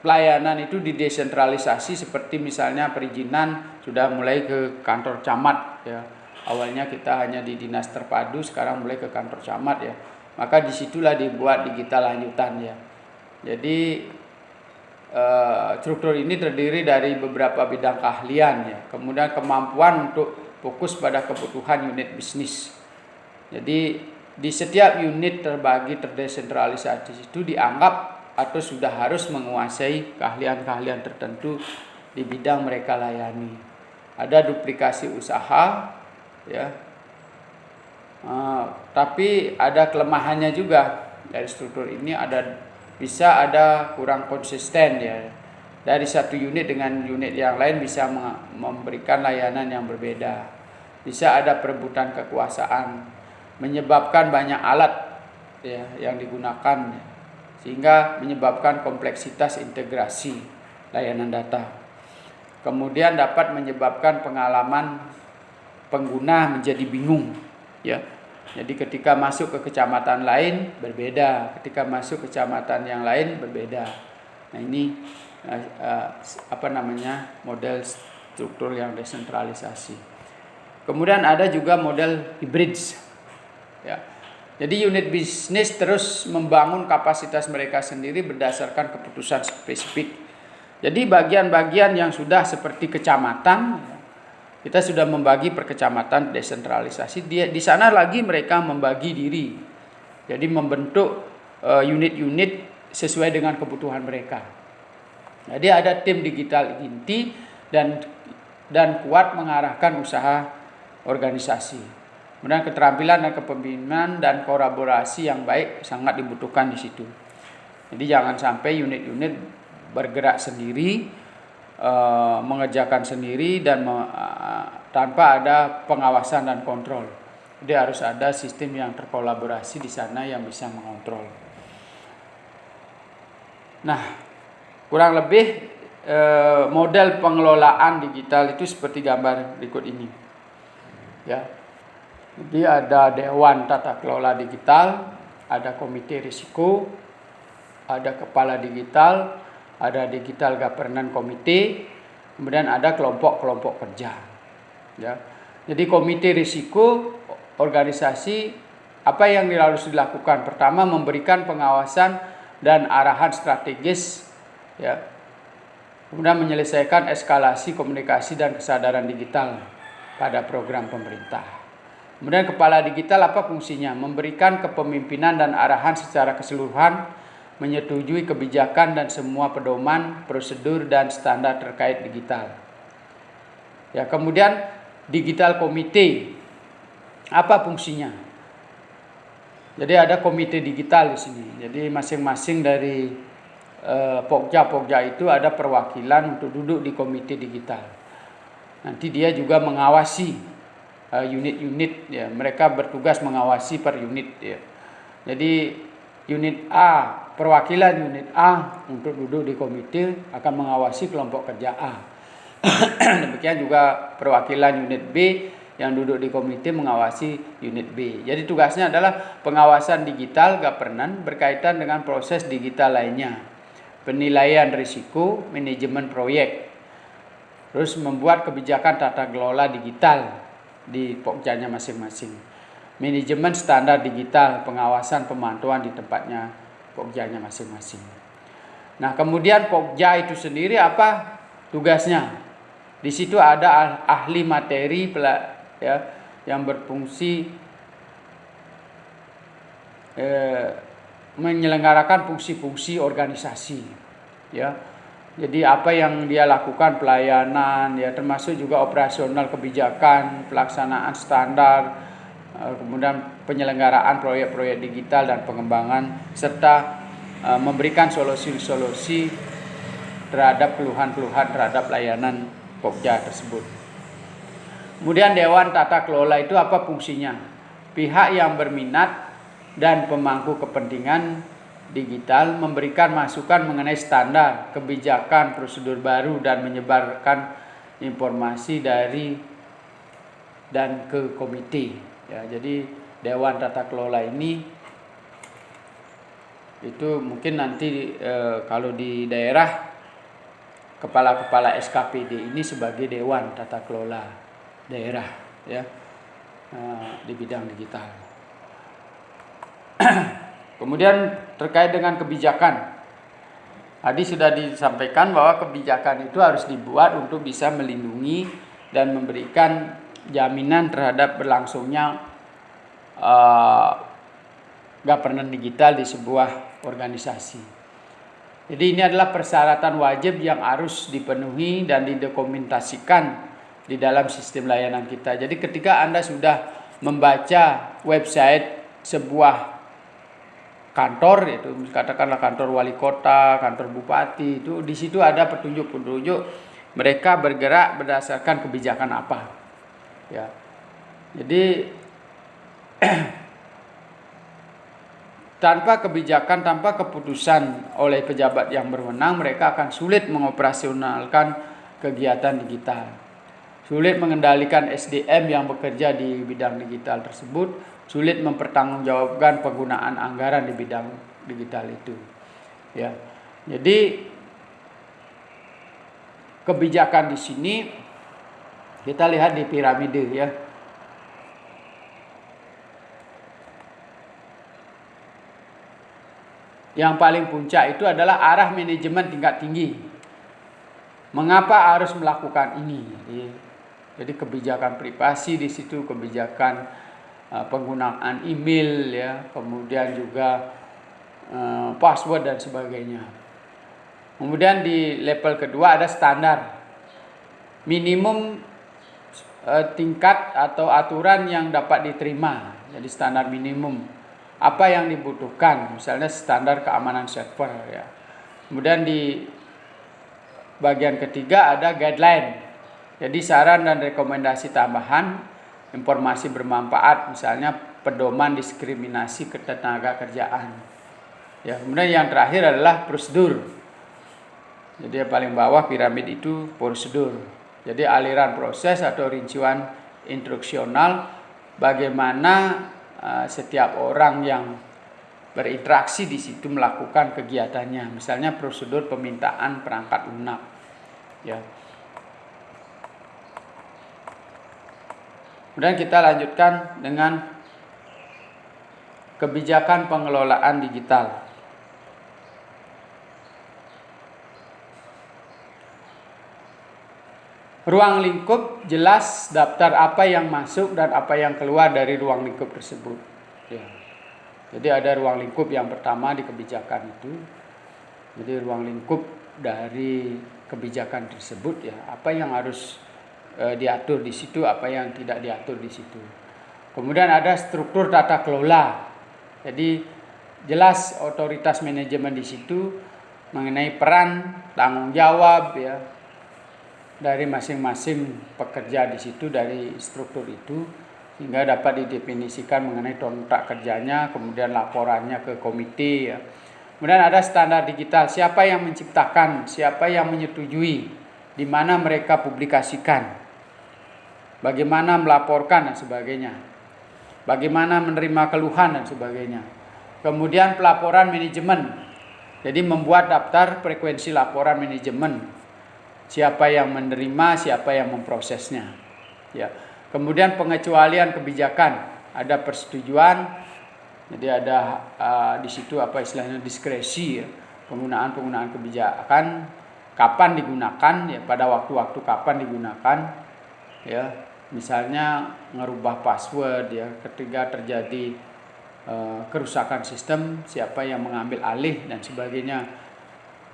pelayanan itu didesentralisasi, seperti misalnya perizinan sudah mulai ke kantor camat, ya. Awalnya kita hanya di dinas terpadu, sekarang mulai ke kantor camat, ya. Maka disitulah dibuat digital lanjutan, ya. Jadi struktur ini terdiri dari beberapa bidang keahlian, ya. Kemudian kemampuan untuk fokus pada kebutuhan unit bisnis. Jadi di setiap unit terbagi terdesentralisasi itu dianggap atau sudah harus menguasai keahlian-keahlian tertentu di bidang mereka layani. Ada duplikasi usaha, ya. Tapi ada kelemahannya juga dari struktur ini, bisa ada kurang konsisten, ya. Dari satu unit dengan unit yang lain bisa memberikan layanan yang berbeda. Bisa ada perebutan kekuasaan, menyebabkan banyak alat, ya, yang digunakan, sehingga menyebabkan kompleksitas integrasi layanan data. Kemudian dapat menyebabkan pengalaman pengguna menjadi bingung, ya. Jadi ketika masuk ke kecamatan lain berbeda, ketika masuk ke kecamatan yang lain berbeda. Nah, ini model struktur yang desentralisasi. Kemudian ada juga model hybrid, ya. Jadi unit bisnis terus membangun kapasitas mereka sendiri berdasarkan keputusan spesifik. Jadi bagian-bagian yang sudah seperti kecamatan, kita sudah membagi per kecamatan desentralisasi. Di sana lagi mereka membagi diri. Jadi membentuk unit-unit sesuai dengan kebutuhan mereka. Jadi ada tim digital inti dan kuat mengarahkan usaha organisasi. Kemudian keterampilan dan kepemimpinan dan kolaborasi yang baik sangat dibutuhkan di situ. Jadi jangan sampai unit-unit bergerak sendiri, mengerjakan sendiri dan tanpa ada pengawasan dan kontrol. Jadi harus ada sistem yang terkolaborasi di sana yang bisa mengontrol. Nah, kurang lebih model pengelolaan digital itu seperti gambar berikut ini, ya. Jadi ada Dewan Tata Kelola Digital, ada Komite Risiko, ada Kepala Digital, ada Digital Governance Committee, kemudian ada kelompok-kelompok kerja, ya. Jadi komite risiko organisasi, apa yang harus dilakukan? Pertama, memberikan pengawasan dan arahan strategis, ya. Kemudian menyelesaikan eskalasi komunikasi dan kesadaran digital pada program pemerintah. Kemudian kepala digital apa fungsinya? Memberikan kepemimpinan dan arahan secara keseluruhan, menyetujui kebijakan dan semua pedoman, prosedur dan standar terkait digital. Ya, kemudian digital komite apa fungsinya? Jadi ada komite digital di sini. Jadi masing-masing dari Pokja itu ada perwakilan untuk duduk di komite digital. Nanti dia juga mengawasi unit-unit, ya. Mereka bertugas mengawasi per unit, ya. Jadi unit A, perwakilan unit A untuk duduk di komite akan mengawasi kelompok kerja A. Demikian juga perwakilan unit B yang duduk di komite mengawasi unit B. Jadi tugasnya adalah pengawasan digital governance berkaitan dengan proses digital lainnya, penilaian risiko, manajemen proyek, terus membuat kebijakan tata kelola digital di Pokjanya masing-masing, manajemen standar digital, pengawasan pemantauan di tempatnya Pokjanya masing-masing. Nah, kemudian Pokja itu sendiri apa tugasnya? Di situ ada ahli materi, ya, yang berfungsi menyelenggarakan fungsi-fungsi organisasi, ya. Jadi apa yang dia lakukan pelayanan, ya, termasuk juga operasional kebijakan, pelaksanaan standar, kemudian penyelenggaraan proyek-proyek digital dan pengembangan, serta memberikan solusi-solusi terhadap keluhan-keluhan terhadap layanan Pokja tersebut. Kemudian Dewan Tata Kelola itu apa fungsinya? Pihak yang berminat dan pemangku kepentingan digital memberikan masukan mengenai standar, kebijakan, prosedur baru dan menyebarkan informasi dari dan ke komite. Ya, jadi Dewan Tata Kelola ini itu mungkin nanti kalau di daerah kepala-kepala SKPD ini sebagai Dewan Tata Kelola daerah, ya, di bidang digital. Kemudian terkait dengan kebijakan, tadi sudah disampaikan bahwa kebijakan itu harus dibuat untuk bisa melindungi dan memberikan jaminan terhadap berlangsungnya governance digital di sebuah organisasi. Jadi ini adalah persyaratan wajib yang harus dipenuhi dan didokumentasikan di dalam sistem layanan kita. Jadi ketika Anda sudah membaca website sebuah kantor, itu katakanlah kantor wali kota, kantor bupati, itu di situ ada petunjuk-petunjuk mereka bergerak berdasarkan kebijakan apa. Ya. Jadi tanpa kebijakan, tanpa keputusan oleh pejabat yang berwenang, mereka akan sulit mengoperasionalkan kegiatan digital. Sulit mengendalikan SDM yang bekerja di bidang digital tersebut, sulit mempertanggungjawabkan penggunaan anggaran di bidang digital itu. Ya. Jadi kebijakan di sini kita lihat di piramide, ya. Yang paling puncak itu adalah arah manajemen tingkat tinggi. Mengapa harus melakukan ini? Jadi kebijakan privasi di situ, kebijakan penggunaan email, ya, kemudian juga password dan sebagainya. Kemudian di level kedua ada standar minimum tingkat atau aturan yang dapat diterima. Jadi standar minimum apa yang dibutuhkan, misalnya standar keamanan server, ya. Kemudian di bagian ketiga ada guideline. Jadi saran dan rekomendasi tambahan, informasi bermanfaat, misalnya pedoman diskriminasi ketenaga kerjaan. Ya, kemudian yang terakhir adalah prosedur. Jadi yang paling bawah piramid itu prosedur. Jadi aliran proses atau rincian instruksional bagaimana setiap orang yang berinteraksi di situ melakukan kegiatannya. Misalnya prosedur pemintaan perangkat lunak. Ya. Kemudian kita lanjutkan dengan kebijakan pengelolaan digital. Ruang lingkup jelas daftar apa yang masuk dan apa yang keluar dari ruang lingkup tersebut. Ya. Jadi ada ruang lingkup yang pertama di kebijakan itu. Jadi ruang lingkup dari kebijakan tersebut, ya, apa yang harus diatur di situ, apa yang tidak diatur di situ. Kemudian ada struktur tata kelola. Jadi jelas otoritas manajemen di situ mengenai peran, tanggung jawab, ya, dari masing-masing pekerja di situ, dari struktur itu, sehingga dapat didefinisikan mengenai kontrak kerjanya, kemudian laporannya ke komite, ya. Kemudian ada standar digital, siapa yang menciptakan, siapa yang menyetujui, di mana mereka publikasikan, bagaimana melaporkan dan sebagainya, bagaimana menerima keluhan dan sebagainya. Kemudian pelaporan manajemen, jadi membuat daftar frekuensi laporan manajemen, siapa yang menerima, siapa yang memprosesnya. Ya. Kemudian pengecualian kebijakan, ada persetujuan, jadi ada di situ apa istilahnya diskresi, ya, penggunaan kebijakan, kapan digunakan, ya, pada waktu-waktu kapan digunakan, ya, misalnya ngerubah password, ya, ketika terjadi kerusakan sistem, siapa yang mengambil alih dan sebagainya.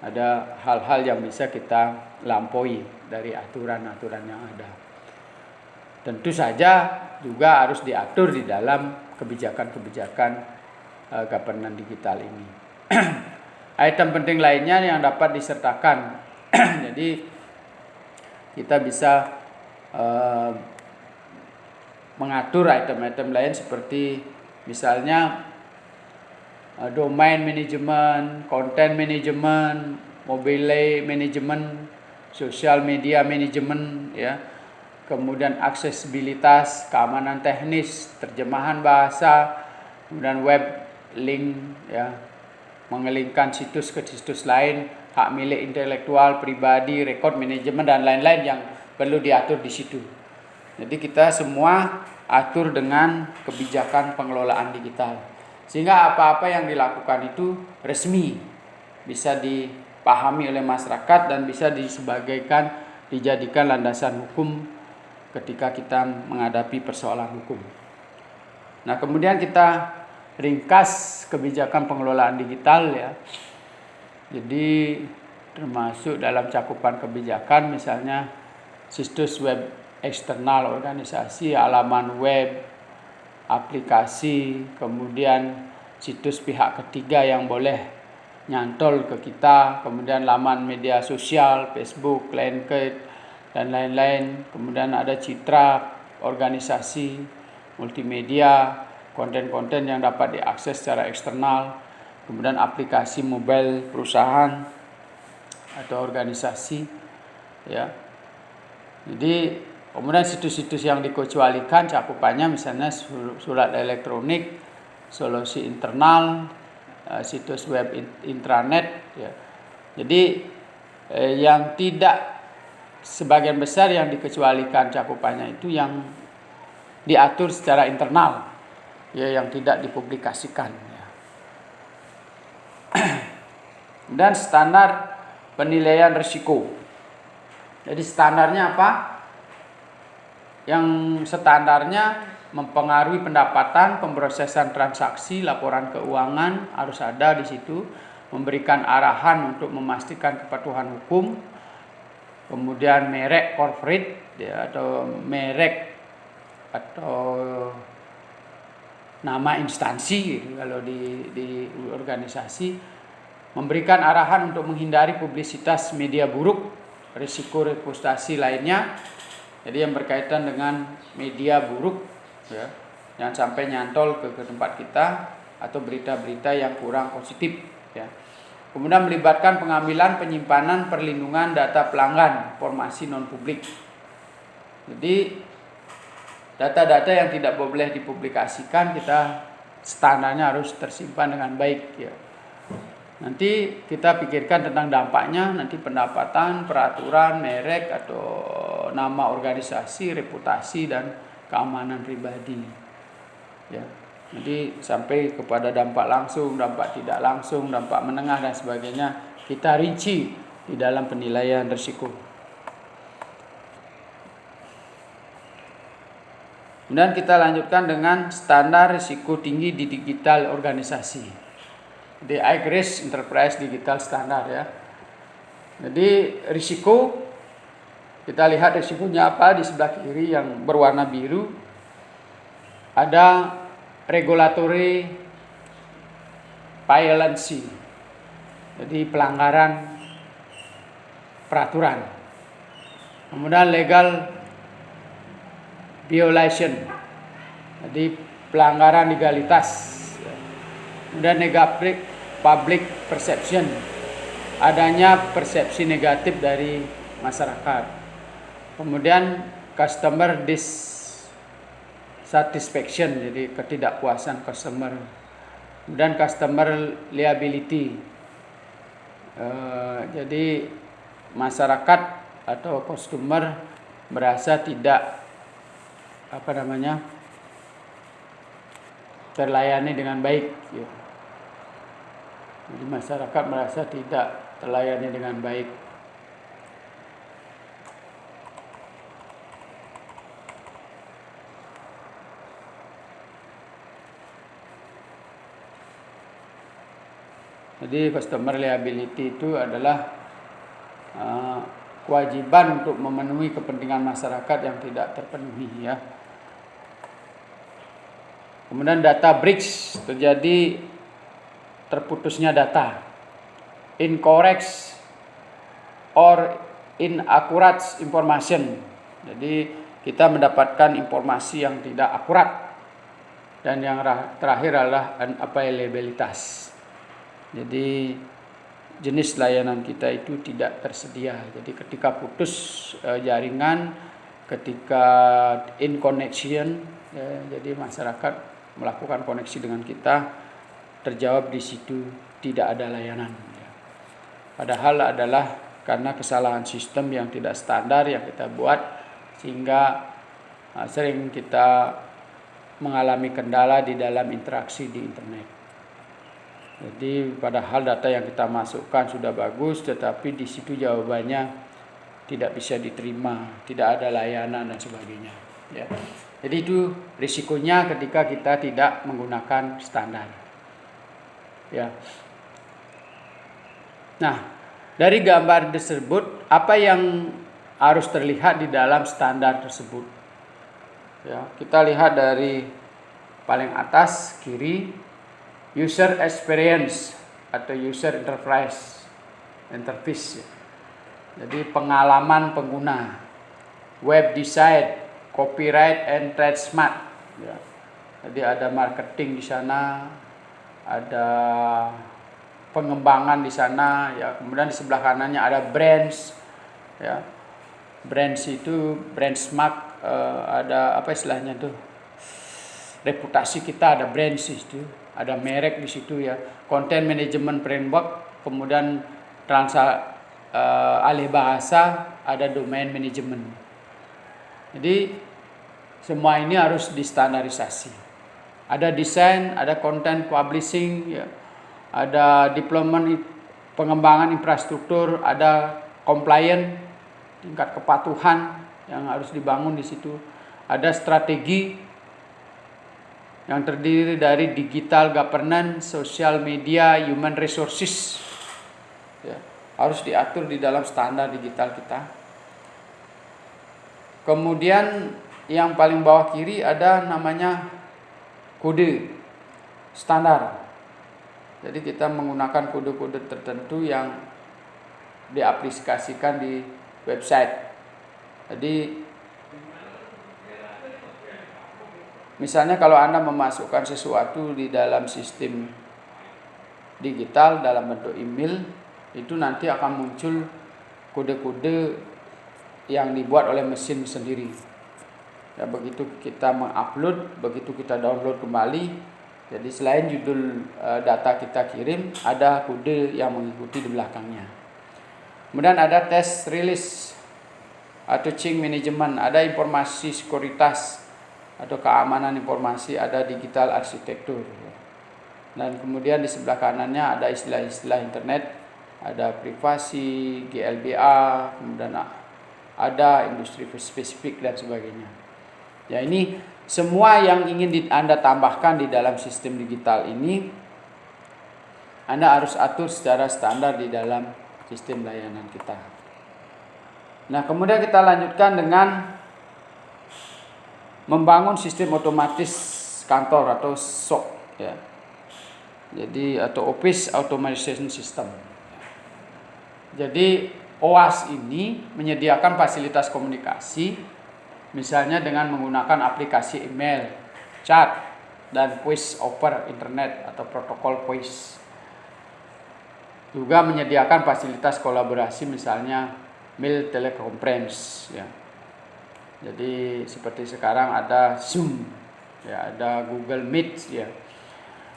Ada hal-hal yang bisa kita lampaui dari aturan-aturan yang ada. Tentu saja juga harus diatur di dalam kebijakan-kebijakan governance digital ini. Item penting lainnya yang dapat disertakan. Jadi kita bisa mengatur item-item lain seperti misalnya domain management, content management, mobile management, social media management, ya. Kemudian aksesibilitas, keamanan teknis, terjemahan bahasa, kemudian web link, ya, mengelingkan situs ke situs lain, hak milik intelektual, pribadi, record manajemen dan lain-lain yang perlu diatur di situ. Jadi kita semua atur dengan kebijakan pengelolaan digital. Sehingga apa-apa yang dilakukan itu resmi, bisa dipahami oleh masyarakat dan bisa dijadikan landasan hukum ketika kita menghadapi persoalan hukum. Nah, kemudian kita ringkas kebijakan pengelolaan digital, ya. Jadi termasuk dalam cakupan kebijakan misalnya situs web eksternal organisasi, halaman web, aplikasi, kemudian situs pihak ketiga yang boleh nyantol ke kita, kemudian laman media sosial, Facebook, LinkedIn, dan lain-lain. Kemudian ada citra organisasi, multimedia, konten-konten yang dapat diakses secara eksternal, kemudian aplikasi mobile perusahaan atau organisasi, ya. Jadi kemudian situs-situs yang dikecualikan cakupannya misalnya surat elektronik, solusi internal, situs web intranet, ya. Jadi yang tidak, sebagian besar yang dikecualikan cakupannya itu yang diatur secara internal, ya, yang tidak dipublikasikan, ya. Dan standar penilaian risiko. Jadi standarnya apa? Yang standarnya mempengaruhi pendapatan, pemrosesan transaksi, laporan keuangan harus ada di situ, memberikan arahan untuk memastikan kepatuhan hukum, kemudian merek corporate, ya, atau merek atau nama instansi gitu, kalau di organisasi, memberikan arahan untuk menghindari publisitas media buruk, risiko reputasi lainnya. Jadi yang berkaitan dengan media buruk, ya, jangan sampai nyantol ke tempat kita atau berita-berita yang kurang positif, ya. Kemudian melibatkan pengambilan, penyimpanan, perlindungan data pelanggan, informasi non publik. Jadi data-data yang tidak boleh dipublikasikan, kita standarnya harus tersimpan dengan baik, ya. Nanti kita pikirkan tentang dampaknya, nanti pendapatan, peraturan, merek atau nama organisasi, reputasi dan keamanan pribadi, ya. Jadi sampai kepada dampak langsung, dampak tidak langsung, dampak menengah dan sebagainya kita rinci di dalam penilaian risiko. Kemudian kita lanjutkan dengan standar risiko tinggi di digital organisasi. Di IGRIS Enterprise Digital Standard, ya. Jadi risiko, kita lihat risikonya apa di sebelah kiri yang berwarna biru. Ada regulatory violence, jadi pelanggaran peraturan. Kemudian legal violation, jadi pelanggaran legalitas. Kemudian negatif public perception, adanya persepsi negatif dari masyarakat. Kemudian customer dissatisfaction, jadi ketidakpuasan customer. Kemudian customer liability, jadi masyarakat atau customer merasa tidak terlayani dengan baik, ya. Jadi masyarakat merasa tidak terlayani dengan baik. Jadi customer liability itu adalah kewajiban untuk memenuhi kepentingan masyarakat yang tidak terpenuhi, ya. Kemudian data breach, terjadi terputusnya data, incorrect or inaccurate information. Jadi kita mendapatkan informasi yang tidak akurat. Dan yang terakhir adalah unavailabilitas. Jadi jenis layanan kita itu tidak tersedia. Jadi ketika putus jaringan, ketika in connection, jadi masyarakat melakukan koneksi dengan kita, terjawab di situ tidak ada layanan. Padahal adalah karena kesalahan sistem yang tidak standar yang kita buat, sehingga sering kita mengalami kendala di dalam interaksi di internet. Jadi padahal data yang kita masukkan sudah bagus, tetapi di situ jawabannya tidak bisa diterima, tidak ada layanan dan sebagainya. Ya. Jadi itu risikonya ketika kita tidak menggunakan standar. Ya. Nah, dari gambar tersebut apa yang harus terlihat di dalam standar tersebut? Ya, kita lihat dari paling atas kiri, user experience atau user interface. Jadi pengalaman pengguna, web design, copyright and trademark. Ya. Jadi ada marketing di sana, ada pengembangan di sana. Ya. Kemudian di sebelah kanannya ada brands. Ya. Brands itu trademark. Ada apa istilahnya tuh, reputasi kita, ada brand itu, ada merek di situ ya, content management framework, kemudian alih bahasa, ada domain management. Jadi semua ini harus distandarisasi. Ada desain, ada content publishing, ya, ada deployment pengembangan infrastruktur, ada compliance, tingkat kepatuhan yang harus dibangun di situ. Ada strategi yang terdiri dari digital governance, social media, human resources. Ya, harus diatur di dalam standar digital kita. Kemudian yang paling bawah kiri ada namanya kode standar. Jadi kita menggunakan kode-kode tertentu yang diaplikasikan di website. Jadi misalnya kalau Anda memasukkan sesuatu di dalam sistem digital dalam bentuk email, itu nanti akan muncul kode-kode yang dibuat oleh mesin sendiri. Ya, begitu kita mengupload, begitu kita download kembali, jadi selain judul data kita kirim, ada kode yang mengikuti di belakangnya. Kemudian ada test release atau change management, ada informasi sekuritas atau keamanan informasi, ada digital arsitektur. Dan kemudian di sebelah kanannya ada istilah-istilah internet, ada privasi, GLBA, kemudian ada industri spesifik dan sebagainya. Ya, ini semua yang ingin Anda tambahkan di dalam sistem digital ini, Anda harus atur secara standar di dalam sistem layanan kita. Nah, kemudian kita lanjutkan dengan membangun sistem otomatis kantor atau SOC, ya. Jadi atau Office Automation System. Jadi OAS ini menyediakan fasilitas komunikasi, misalnya dengan menggunakan aplikasi email, chat, dan voice over internet atau protokol voice. Juga menyediakan fasilitas kolaborasi, misalnya mail teleconference, ya. Jadi seperti sekarang ada Zoom, ya, ada Google Meet, ya.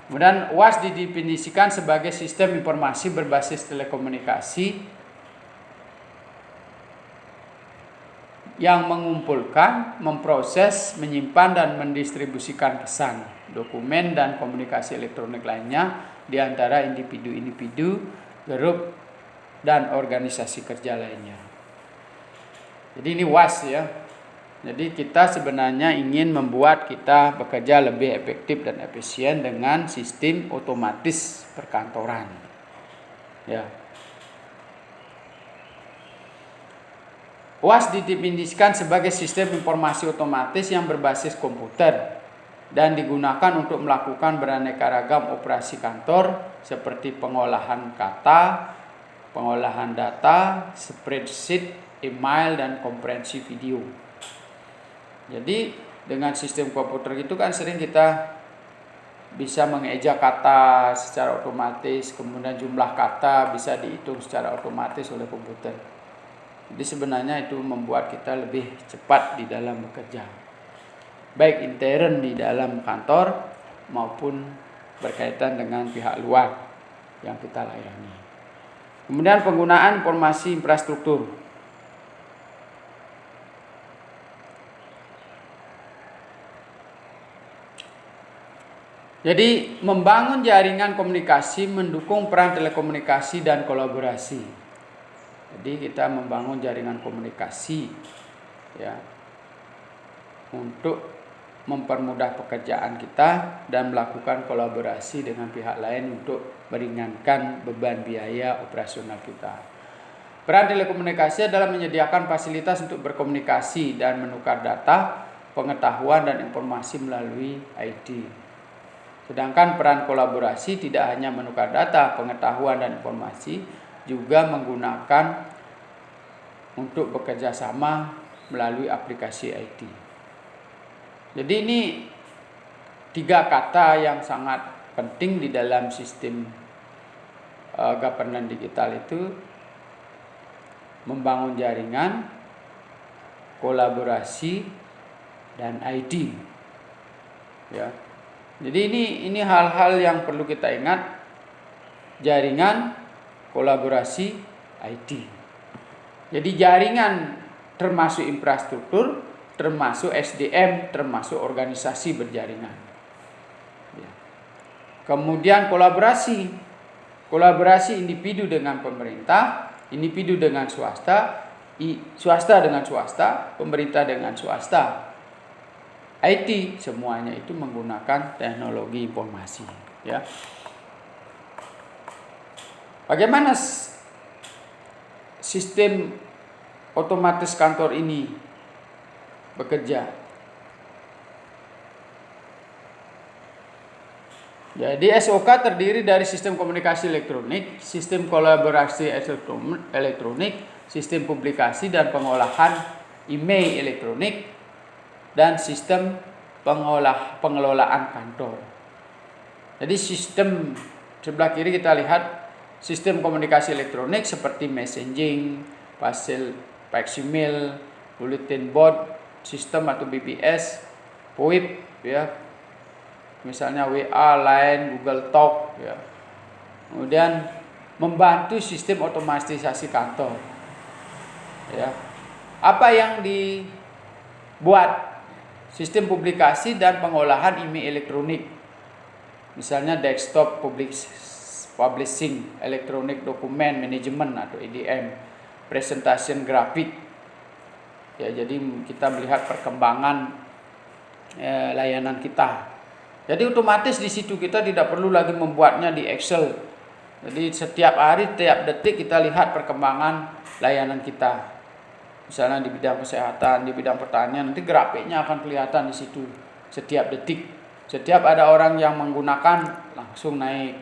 Kemudian OAS didefinisikan sebagai sistem informasi berbasis telekomunikasi yang mengumpulkan, memproses, menyimpan dan mendistribusikan pesan, dokumen dan komunikasi elektronik lainnya di antara individu-individu, grup dan organisasi kerja lainnya. Jadi ini OAS, ya. Jadi kita sebenarnya ingin membuat kita bekerja lebih efektif dan efisien dengan sistem otomatis perkantoran. Ya. OAS didefinisikan sebagai sistem informasi otomatis yang berbasis komputer dan digunakan untuk melakukan beraneka ragam operasi kantor seperti pengolahan kata, pengolahan data, spreadsheet, email, dan konferensi video. Jadi dengan sistem komputer itu kan sering kita bisa mengeja kata secara otomatis, kemudian jumlah kata bisa dihitung secara otomatis oleh komputer. Jadi sebenarnya itu membuat kita lebih cepat di dalam bekerja, baik intern di dalam kantor maupun berkaitan dengan pihak luar yang kita layani. Kemudian penggunaan informasi infrastruktur. Jadi membangun jaringan komunikasi mendukung peran telekomunikasi dan kolaborasi. Jadi kita membangun jaringan komunikasi ya untuk mempermudah pekerjaan kita dan melakukan kolaborasi dengan pihak lain untuk meringankan beban biaya operasional kita. Peran telekomunikasi adalah menyediakan fasilitas untuk berkomunikasi dan menukar data, pengetahuan dan informasi melalui IT. Sedangkan peran kolaborasi tidak hanya menukar data, pengetahuan dan informasi, juga menggunakan untuk bekerja sama melalui aplikasi IT. Jadi ini 3 kata yang sangat penting di dalam sistem governance digital itu: membangun jaringan, kolaborasi, dan IT. Ya. Jadi ini hal-hal yang perlu kita ingat: jaringan, kolaborasi, IT. Jadi jaringan termasuk infrastruktur, termasuk SDM, termasuk organisasi berjaringan. Ya. Kemudian kolaborasi individu dengan pemerintah, individu dengan swasta, swasta dengan swasta, pemerintah dengan swasta. IT semuanya itu menggunakan teknologi informasi, ya. Bagaimana sistem otomatis kantor ini bekerja? Jadi SOK terdiri dari sistem komunikasi elektronik, sistem kolaborasi elektronik, sistem publikasi dan pengolahan email elektronik, dan sistem pengelolaan kantor. Jadi sistem sebelah kiri kita lihat sistem komunikasi elektronik seperti messaging, fax email, bulletin board, sistem atau BBS, VoIP, ya, misalnya WA, Line, Google Talk, ya. Kemudian membantu sistem otomatisasi kantor, ya. Apa yang dibuat? Sistem publikasi dan pengolahan email elektronik, misalnya desktop publishing, electronic document management atau EDM, presentation grafik. Ya, jadi kita melihat perkembangan layanan kita. Jadi otomatis di situ kita tidak perlu lagi membuatnya di Excel. Jadi setiap hari, setiap detik kita lihat perkembangan layanan kita. Misalnya di bidang kesehatan, di bidang pertanian, nanti grafiknya akan kelihatan di situ setiap detik. Setiap ada orang yang menggunakan, langsung naik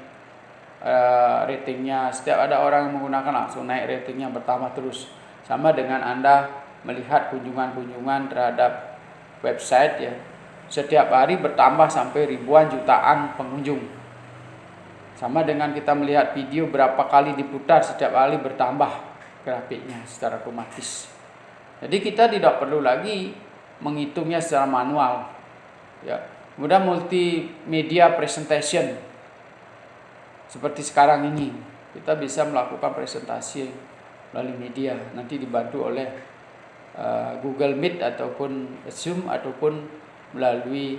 ratingnya. Setiap ada orang yang menggunakan, langsung naik ratingnya, bertambah terus. Sama dengan Anda melihat kunjungan-kunjungan terhadap website, ya. Setiap hari bertambah sampai ribuan jutaan pengunjung. Sama dengan kita melihat video berapa kali diputar, setiap kali bertambah grafiknya secara otomatis. Jadi kita tidak perlu lagi menghitungnya secara manual, ya. Kemudian multimedia presentation seperti sekarang ini, kita bisa melakukan presentasi melalui media, nanti dibantu oleh Google Meet ataupun Zoom ataupun melalui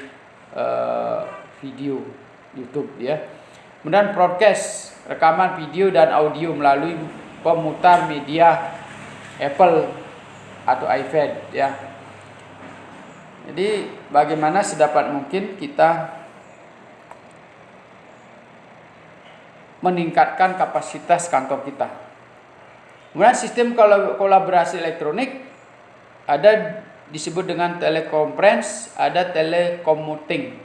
video YouTube, ya. Kemudian broadcast, rekaman video dan audio melalui pemutar media Apple atau iPad, ya. Jadi bagaimana sedapat mungkin kita meningkatkan kapasitas kantor kita. Kemudian sistem kolaborasi elektronik ada disebut dengan teleconference, ada telecommuting,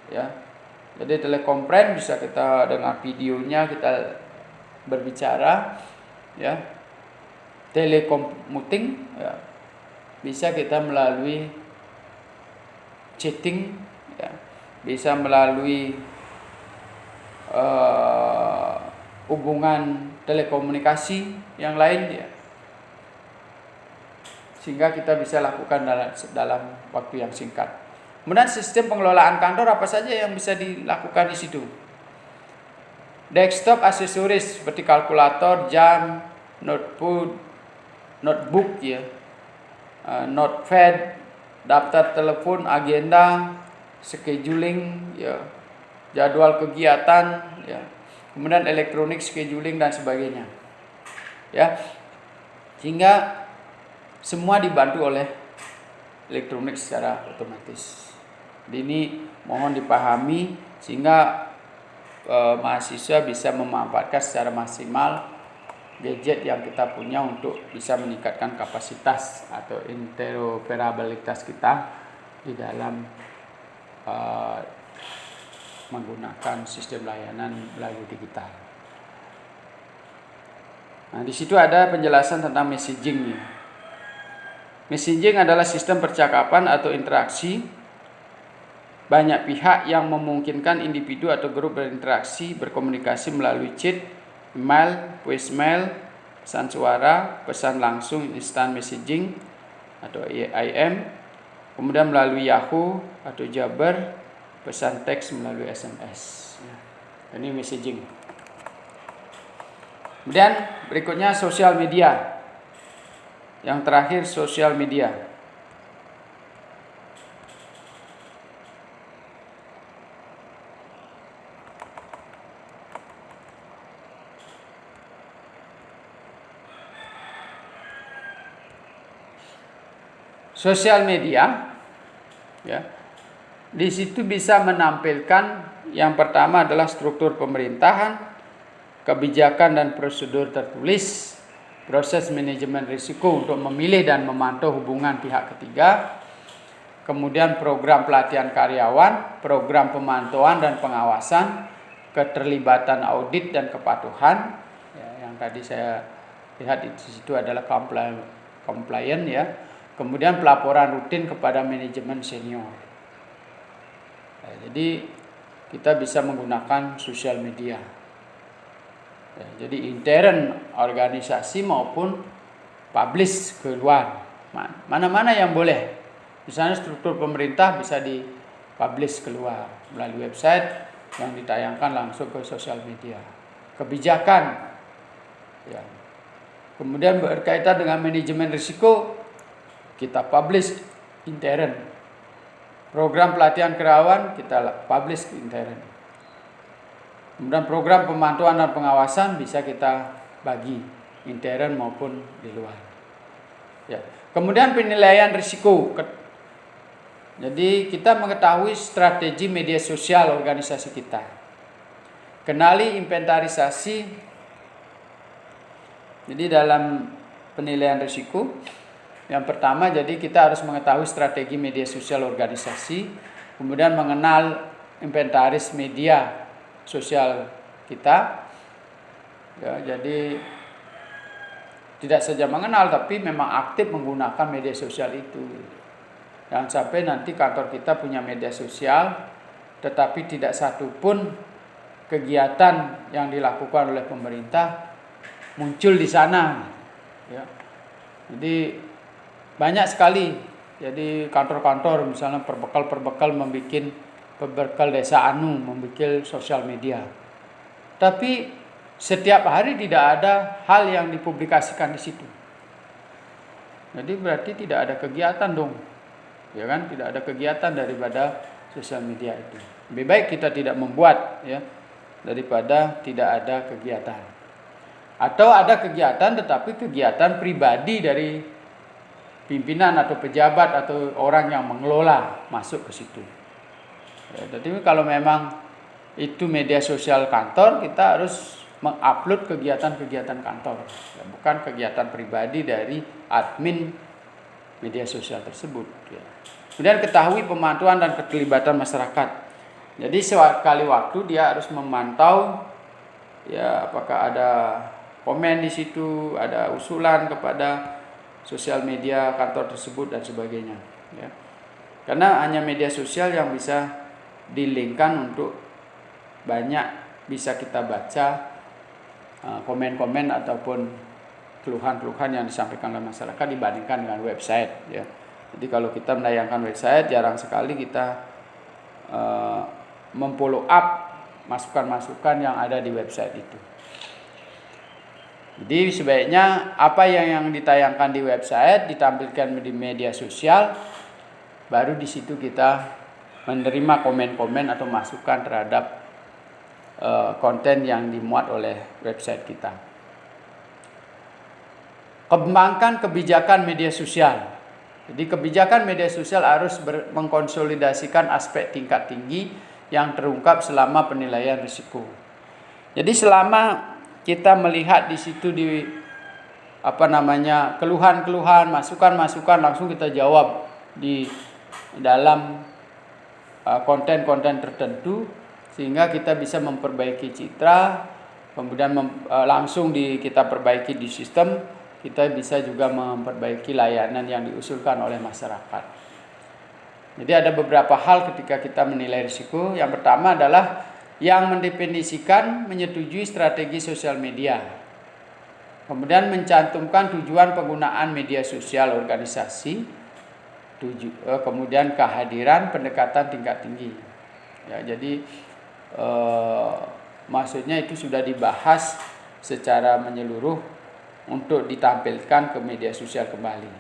ya. Jadi teleconference bisa kita dengar videonya, kita berbicara, ya. Telecommuting, ya, bisa kita melalui chatting, ya, bisa melalui hubungan telekomunikasi yang lain, ya, sehingga kita bisa lakukan dalam waktu yang singkat. Kemudian sistem pengelolaan kantor apa saja yang bisa dilakukan di situ? Desktop aksesoris seperti kalkulator, jam, notebook, ya, notepad, daftar telepon, agenda, scheduling, ya, jadwal kegiatan, ya, kemudian elektronik scheduling dan sebagainya, ya, sehingga semua dibantu oleh elektronik secara otomatis. Ini mohon dipahami sehingga mahasiswa bisa memanfaatkan secara maksimal gadget yang kita punya untuk bisa meningkatkan kapasitas atau interoperabilitas kita di dalam menggunakan sistem layanan melalui digital. Nah, di situ ada penjelasan tentang messaging. Messaging adalah sistem percakapan atau interaksi banyak pihak yang memungkinkan individu atau grup berinteraksi, berkomunikasi melalui chat, email, voicemail, pesan suara, pesan langsung, instant messaging atau IM, kemudian melalui Yahoo atau Jabber, pesan teks melalui SMS. Ini messaging. Kemudian berikutnya sosial media. Yang terakhir sosial media. Sosial media, ya, di situ bisa menampilkan yang pertama adalah struktur pemerintahan, kebijakan dan prosedur tertulis, proses manajemen risiko untuk memilih dan memantau hubungan pihak ketiga, kemudian program pelatihan karyawan, program pemantauan dan pengawasan, keterlibatan audit dan kepatuhan, ya, yang tadi saya lihat di situ adalah compliant, ya. Kemudian pelaporan rutin kepada manajemen senior. Ya, jadi kita bisa menggunakan sosial media. Ya, jadi intern organisasi maupun publish keluar. Mana-mana yang boleh. Misalnya struktur pemerintah bisa dipublish keluar melalui website yang ditayangkan langsung ke sosial media. Kebijakan, ya. Kemudian berkaitan dengan manajemen risiko, kita publish intern. Program pelatihan karyawan kita publish intern. Kemudian program pemantauan dan pengawasan bisa kita bagi intern maupun di luar. Ya. Kemudian penilaian risiko. Jadi kita mengetahui strategi media sosial organisasi kita. Kenali inventarisasi. Jadi dalam penilaian risiko, yang pertama, jadi kita harus mengetahui strategi media sosial organisasi, kemudian mengenal inventaris media sosial kita. Ya, jadi tidak saja mengenal, tapi memang aktif menggunakan media sosial itu. Jangan sampai nanti kantor kita punya media sosial, tetapi tidak satu pun kegiatan yang dilakukan oleh pemerintah muncul di sana. Ya. Jadi banyak sekali, jadi kantor-kantor misalnya perbekal membuat perbekal desa membuat sosial media. Tapi setiap hari tidak ada hal yang dipublikasikan di situ. Jadi berarti tidak ada kegiatan dong, ya kan? Tidak ada kegiatan daripada sosial media itu. Lebih baik kita tidak membuat, ya, daripada tidak ada kegiatan. Atau ada kegiatan tetapi kegiatan pribadi dari pimpinan atau pejabat atau orang yang mengelola masuk ke situ. Ya, jadi kalau memang itu media sosial kantor, kita harus mengupload kegiatan-kegiatan kantor, ya, bukan kegiatan pribadi dari admin media sosial tersebut. Ya. Kemudian ketahui pemantauan dan keterlibatan masyarakat. Jadi sekali waktu dia harus memantau, ya, apakah ada komen di situ, ada usulan kepada sosial media kantor tersebut dan sebagainya, ya. Karena hanya media sosial yang bisa di-linkkan untuk banyak bisa kita baca komen-komen ataupun keluhan-keluhan yang disampaikan oleh masyarakat dibandingkan dengan website, ya. Jadi kalau kita menayangkan website, jarang sekali kita memfollow up masukan-masukan yang ada di website itu. Jadi sebaiknya apa yang ditayangkan di website ditampilkan di media sosial, baru di situ kita menerima komen-komen atau masukan terhadap konten yang dimuat oleh website kita. Kembangkan kebijakan media sosial. Jadi kebijakan media sosial harus mengkonsolidasikan aspek tingkat tinggi yang terungkap selama penilaian risiko. Jadi selama kita melihat di situ keluhan-keluhan, masukan-masukan langsung kita jawab di dalam konten-konten tertentu, sehingga kita bisa memperbaiki citra, kemudian langsung kita perbaiki di sistem, kita bisa juga memperbaiki layanan yang diusulkan oleh masyarakat. Jadi ada beberapa hal ketika kita menilai risiko. Yang pertama adalah yang mendefinisikan, menyetujui strategi sosial media. Kemudian mencantumkan tujuan penggunaan media sosial organisasi, kemudian kehadiran pendekatan tingkat tinggi. Ya, jadi maksudnya itu sudah dibahas secara menyeluruh untuk ditampilkan ke media sosial kembali.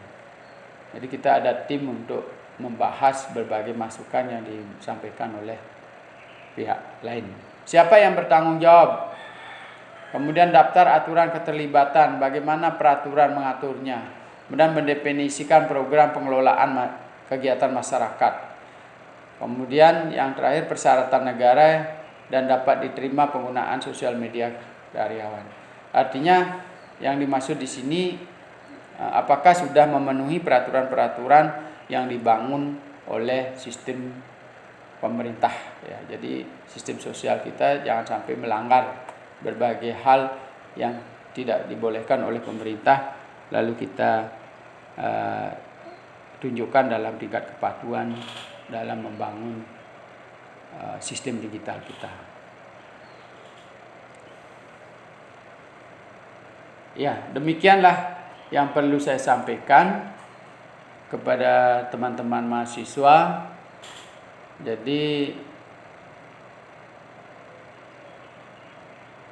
Jadi kita ada tim untuk membahas berbagai masukan yang disampaikan oleh pihak lain. Siapa yang bertanggung jawab? Kemudian daftar aturan keterlibatan, bagaimana peraturan mengaturnya. Kemudian mendefinisikan program pengelolaan kegiatan masyarakat. Kemudian yang terakhir persyaratan negara dan dapat diterima penggunaan sosial media karyawan. Artinya yang dimaksud di sini apakah sudah memenuhi peraturan-peraturan yang dibangun oleh sistem pemerintah, ya. Jadi sistem sosial kita jangan sampai melanggar berbagai hal yang tidak dibolehkan oleh pemerintah, lalu kita tunjukkan dalam tingkat kepatuhan dalam membangun sistem digital kita. Ya, demikianlah yang perlu saya sampaikan kepada teman-teman mahasiswa. Jadi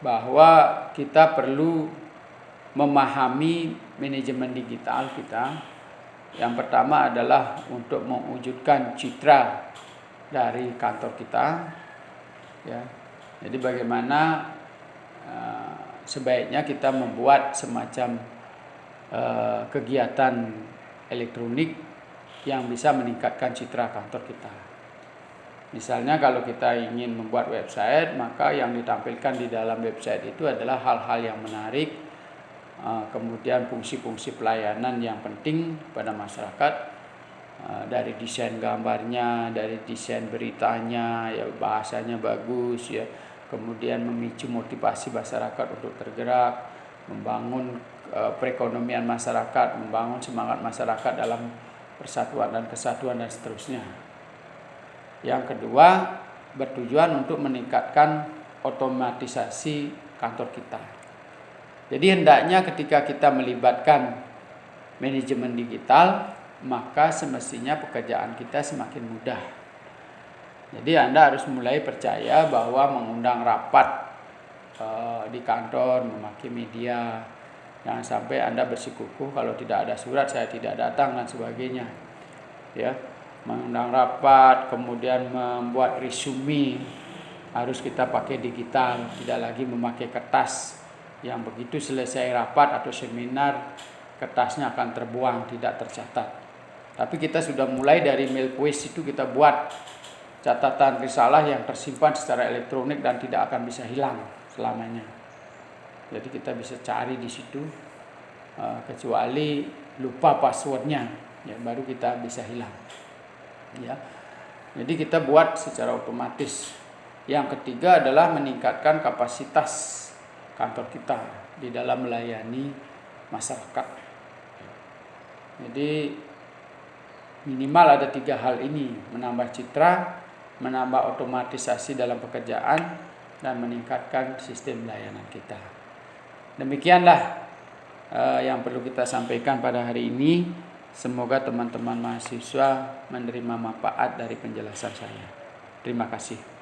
bahwa kita perlu memahami manajemen digital kita. Yang pertama adalah untuk mewujudkan citra dari kantor kita, ya. Jadi bagaimana sebaiknya kita membuat semacam kegiatan elektronik yang bisa meningkatkan citra kantor kita. Misalnya kalau kita ingin membuat website, maka yang ditampilkan di dalam website itu adalah hal-hal yang menarik, kemudian fungsi-fungsi pelayanan yang penting pada masyarakat, dari desain gambarnya, dari desain beritanya, ya bahasanya bagus, ya, kemudian memicu motivasi masyarakat untuk tergerak, membangun perekonomian masyarakat, membangun semangat masyarakat dalam persatuan dan kesatuan dan seterusnya. Yang kedua, bertujuan untuk meningkatkan otomatisasi kantor kita. Jadi hendaknya ketika kita melibatkan manajemen digital, maka semestinya pekerjaan kita semakin mudah. Jadi Anda harus mulai percaya bahwa mengundang rapat di kantor, memakai media, jangan sampai Anda bersikukuh kalau tidak ada surat saya tidak datang dan sebagainya, ya. Mengundang rapat, kemudian membuat resume harus kita pakai digital, tidak lagi memakai kertas yang begitu selesai rapat atau seminar kertasnya akan terbuang, tidak tercatat. Tapi kita sudah mulai dari Mailquest itu kita buat catatan risalah yang tersimpan secara elektronik dan tidak akan bisa hilang selamanya. Jadi kita bisa cari di situ, kecuali lupa passwordnya, ya, baru kita bisa hilang. Ya, jadi kita buat secara otomatis. Yang ketiga adalah meningkatkan kapasitas kantor kita di dalam melayani masyarakat. Jadi minimal ada 3 hal ini: menambah citra, menambah otomatisasi dalam pekerjaan, dan meningkatkan sistem layanan kita. Demikianlah yang perlu kita sampaikan pada hari ini. Semoga teman-teman mahasiswa menerima manfaat dari penjelasan saya. Terima kasih.